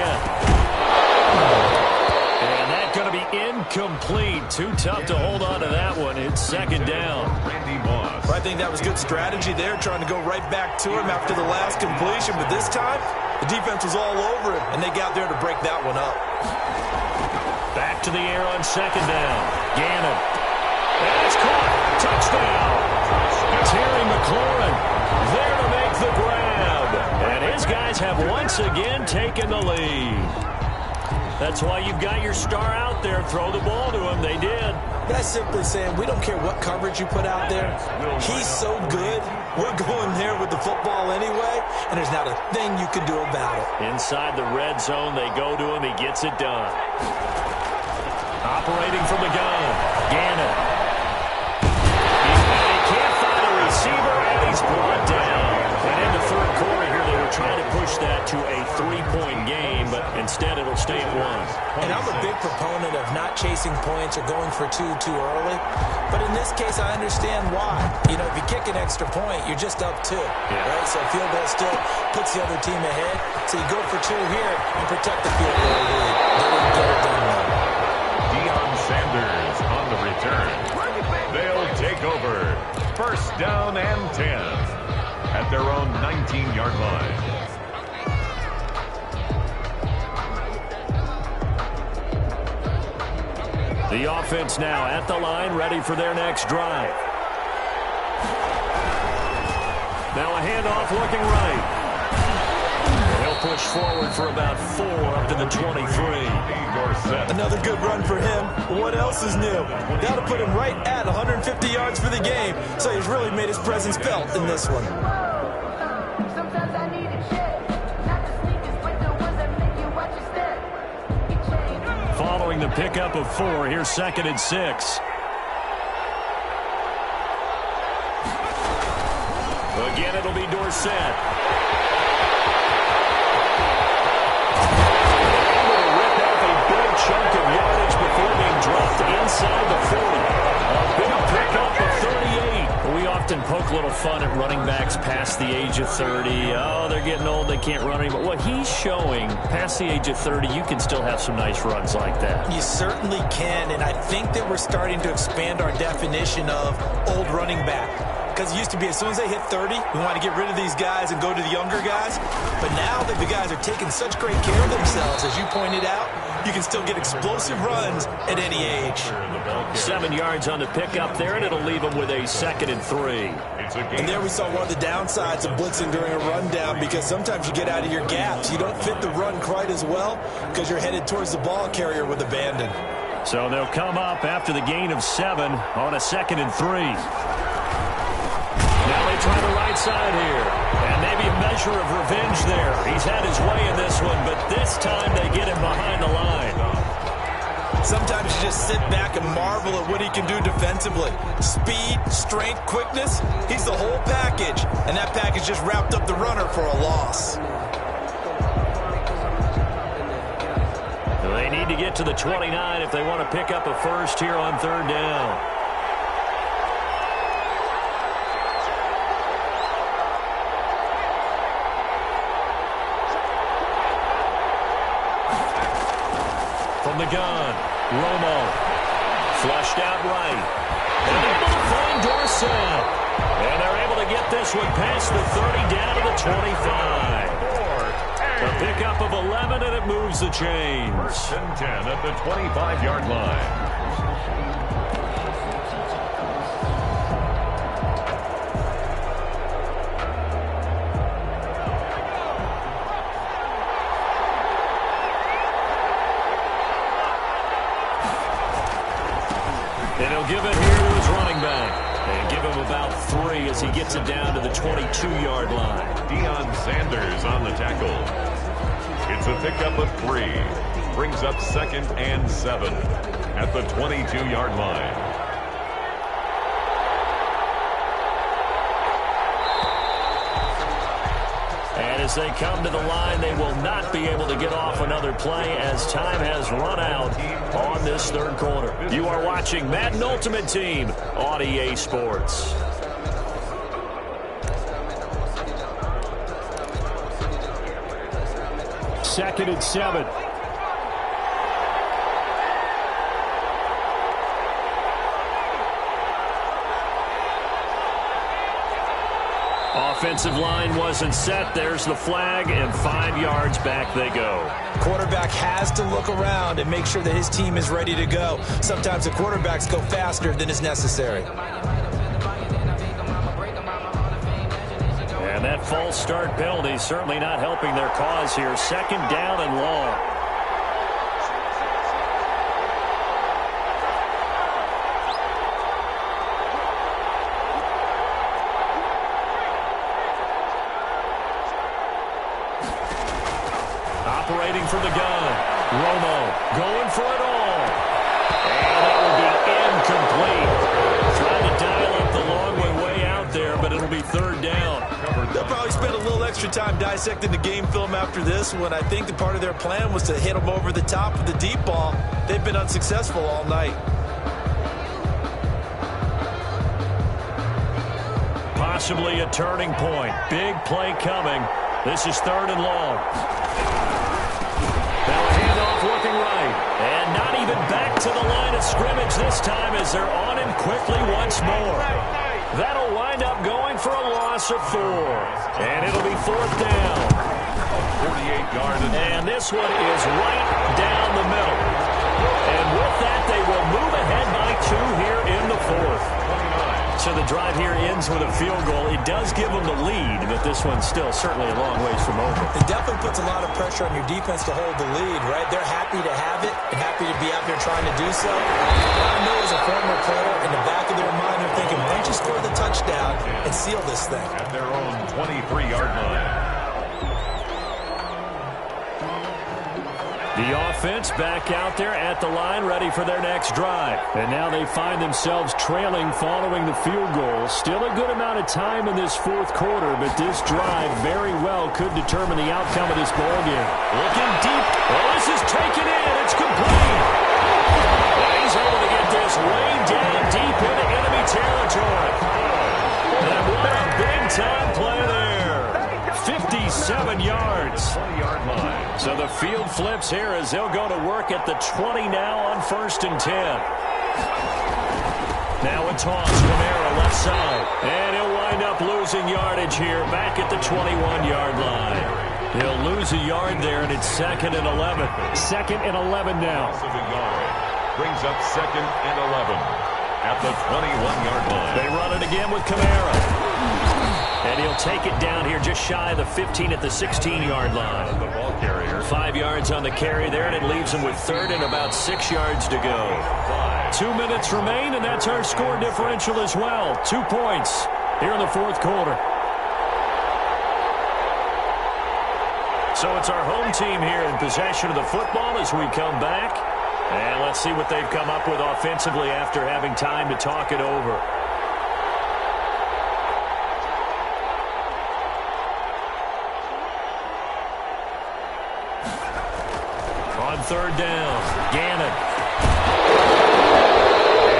And that's going to be incomplete. Too tough to hold on to that one. It's 2nd down. Randy Moss. I think that was good strategy there, trying to go right back to him after the last completion. But this time, the defense was all over him, and they got there to break that one up. Back to the air on 2nd down. Gannon. And it's caught. Touchdown. Terry McLaurin there to make the grab. And his guys have once again taken the lead. That's why you've got your star out there. Throw the ball to him. They did. That's simply saying we don't care what coverage you put out there. He's so good. We're going there with the football anyway, and there's not a thing you can do about it. Inside the red zone, they go to him. He gets it done. Operating from the gun. Gannon. He can't find a receiver, and he's brought down. And in the 3rd quarter here, they were trying to push that to a 3-point game, but instead it'll stay at 1. And I'm a big proponent of not chasing points or going for 2 too early. But in this case, I understand why. You know, if you kick an extra point, you're just up 2. Right? So field goal still puts the other team ahead. So you go for 2 here and protect the field goal lead. They didn't get it done though. Deion Sanders on the return. They'll take over. 1st down and 10 at their own 19-yard line. The offense now at the line, ready for their next drive. Now a handoff looking right. They'll push forward for about 4 up to the 23. Another good run for him. What else is new? That'll put him right at 150 yards for the game. So he's really made his presence felt in this one. Following the pickup of 4, here's 2nd and 6. Again, it'll be Dorsett. Able to rip off a big chunk of yardage before being dropped inside the 40. A big pickup of 38. We often poke a little fun at running backs past the age of 30. Oh, they're getting old, they can't run anymore. What he's showing, past the age of 30, you can still have some nice runs like that. You certainly can, and I think that we're starting to expand our definition of old running back. Because it used to be as soon as they hit 30, we want to get rid of these guys and go to the younger guys. But now that the guys are taking such great care of themselves, as you pointed out, you can still get explosive runs at any age. 7 yards on the pickup there, and it'll leave them with a 2nd and 3. And there we saw one of the downsides of blitzing during a rundown, because sometimes you get out of your gaps. You don't fit the run quite as well because you're headed towards the ball carrier with abandon. So they'll come up after the gain of 7 on a 2nd and 3. Now they try the right side here. And maybe a measure of revenge there. He's had his way in this one, but this time they get him behind the line. Sometimes you just sit back and marvel at what he can do defensively. Speed, strength, quickness, he's the whole package. And that package just wrapped up the runner for a loss. They need to get to the 29 if they want to pick up a first here on 3rd down. From the gun, Romo. Flushed out right. And able to find Dorsett. And they're able to get this one past the 30 down to the 25. A pickup of 11, and it moves the chains. 1st and 10 at the 25-yard line. And he'll give it here to his running back. And give him about 3 as he gets it down to the 22-yard line. Deion Sanders on the tackle. It's a pickup of 3. Brings up 2nd and 7 at the 22-yard line. And as they come to the line, they will not be able to get off another play as time has run out on this 3rd quarter. You are watching Madden Ultimate Team on EA Sports. Second and 7. Offensive line wasn't set. There's the flag, and 5 yards back they go. Quarterback has to look around and make sure that his team is ready to go. Sometimes the quarterbacks go faster than is necessary. And that false start penalty is certainly not helping their cause here. 2nd down and long. Operating from the gun. Romo going for it all. And that will be incomplete. Trying to dial up the long way out there, but it'll be 3rd down. They'll probably spend a little extra time dissecting the game film after this one. I think that part of their plan was to hit them over the top with the deep ball. They've been unsuccessful all night. Possibly a turning point. Big play coming. This is 3rd and long. Now a handoff looking right. And not even back to the line of scrimmage this time as they're on him quickly once more. That'll wind up going for a loss of 4. And it'll be 4th down. 48-yard. And this one is right down the middle. And with that, they will move ahead by 2 here in the 4th. So the drive here ends with a field goal. It does give them the lead, but this one's still certainly a long ways from over. It definitely puts a lot of pressure on your defense to hold the lead, right? They're happy to have it and happy to be out there trying to do so. I know as a former player, in the back of their mind, they're thinking, why don't you score the touchdown and seal this thing? At their own 23-yard line. The offense back out there at the line, ready for their next drive. And now they find themselves trailing following the field goal. Still a good amount of time in this 4th quarter, but this drive very well could determine the outcome of this ballgame. Looking deep. Oh, this is taken in. It's complete. And he's able to get this way down deep into enemy territory. And what a big-time play there. 57 yards. 20-yard line. So the field flips here as they'll go to work at the 20 now on 1st and 10. Now a toss, Kamara left side. And he'll wind up losing yardage here back at the 21-yard line. He'll lose a yard there, and it's 2nd and 11. 2nd and 11 now. Brings up 2nd and 11 at the 21-yard line. They run it again with Kamara. And he'll take it down here just shy of the 15 at the 16-yard line. The ball carrier. 5 yards on the carry there, and it leaves him with 3rd and about 6 yards to go. 2 minutes remain, and that's our score differential as well. 2 points here in the 4th quarter. So it's our home team here in possession of the football as we come back. And let's see what they've come up with offensively after having time to talk it over. On 3rd down, Gannon.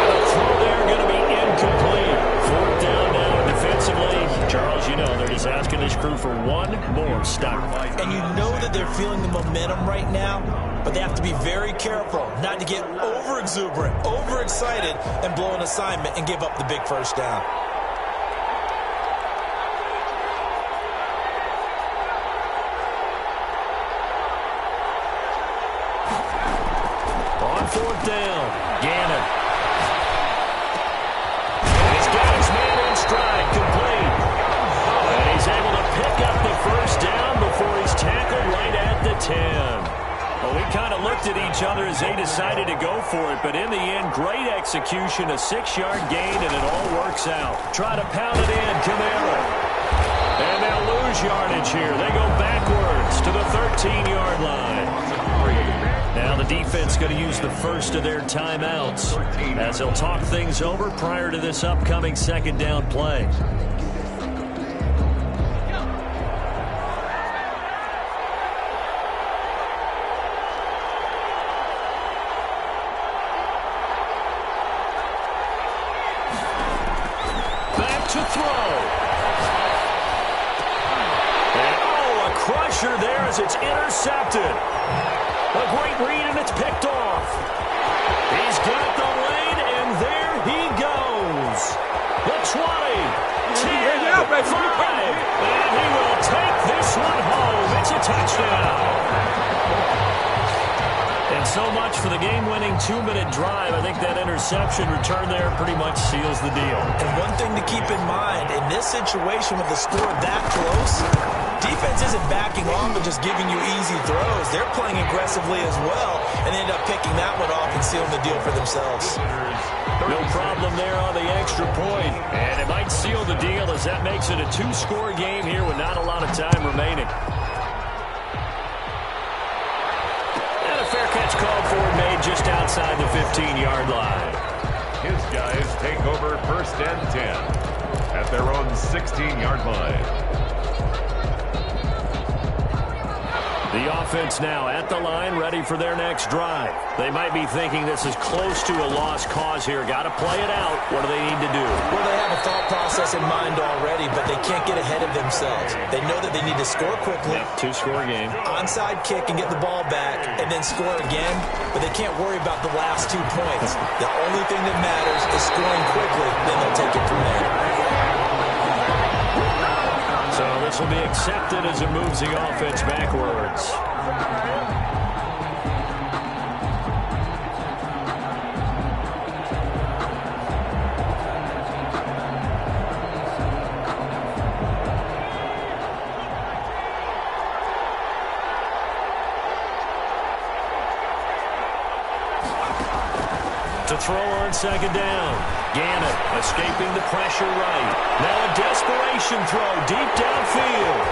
And the throw there going to be incomplete. 4th down now defensively. Charles, you know they're just asking this crew for one more stop. And you know that they're feeling the momentum right now, but they have to be very careful not to get over-exuberant, overexcited, and blow an assignment and give up the big 1st down. On 4th down, Gannon. And he's got his man in stride, complete. And he's able to pick up the 1st down before he's tackled right at the 10. Well, we kind of looked at each other as they decided to go for it, but in the end, great execution, a 6-yard gain, and it all works out. Try to pound it in, Kamara. And they'll lose yardage here. They go backwards to the 13-yard line. Now the defense going to use the first of their timeouts as they'll talk things over prior to this upcoming 2nd down play. Back to throw. And a crusher there as it's intercepted. A great read, and it's picked off. He's got the lane, and there he goes. The 20, 10, 5, and he will take this one home. It's a touchdown. And so much for the game-winning 2-minute drive. I think that interception return there pretty much seals the deal. And one thing to keep in mind, in this situation with the score that close, defense isn't backing off and just giving you easy throws. They're playing aggressively as well, and they end up picking that one off and sealing the deal for themselves. No problem there on the extra point. And it might seal the deal as that makes it a 2-score game here with not a lot of time remaining. And a fair catch called for, made just outside the 15-yard line. His guys take over 1st and 10 at their own 16-yard line. The offense now at the line, ready for their next drive. They might be thinking this is close to a lost cause here. Got to play it out. What do they need to do? Well, they have a thought process in mind already, but they can't get ahead of themselves. They know that they need to score quickly. Yep, 2-score game. Onside kick and get the ball back, and then score again. But they can't worry about the last 2 points. The only thing that matters is scoring quickly. Then they'll take it from there. So this will be accepted as it moves the offense backwards. To throw on 2nd down. Gannon escaping the pressure right. Now a desperation throw deep downfield.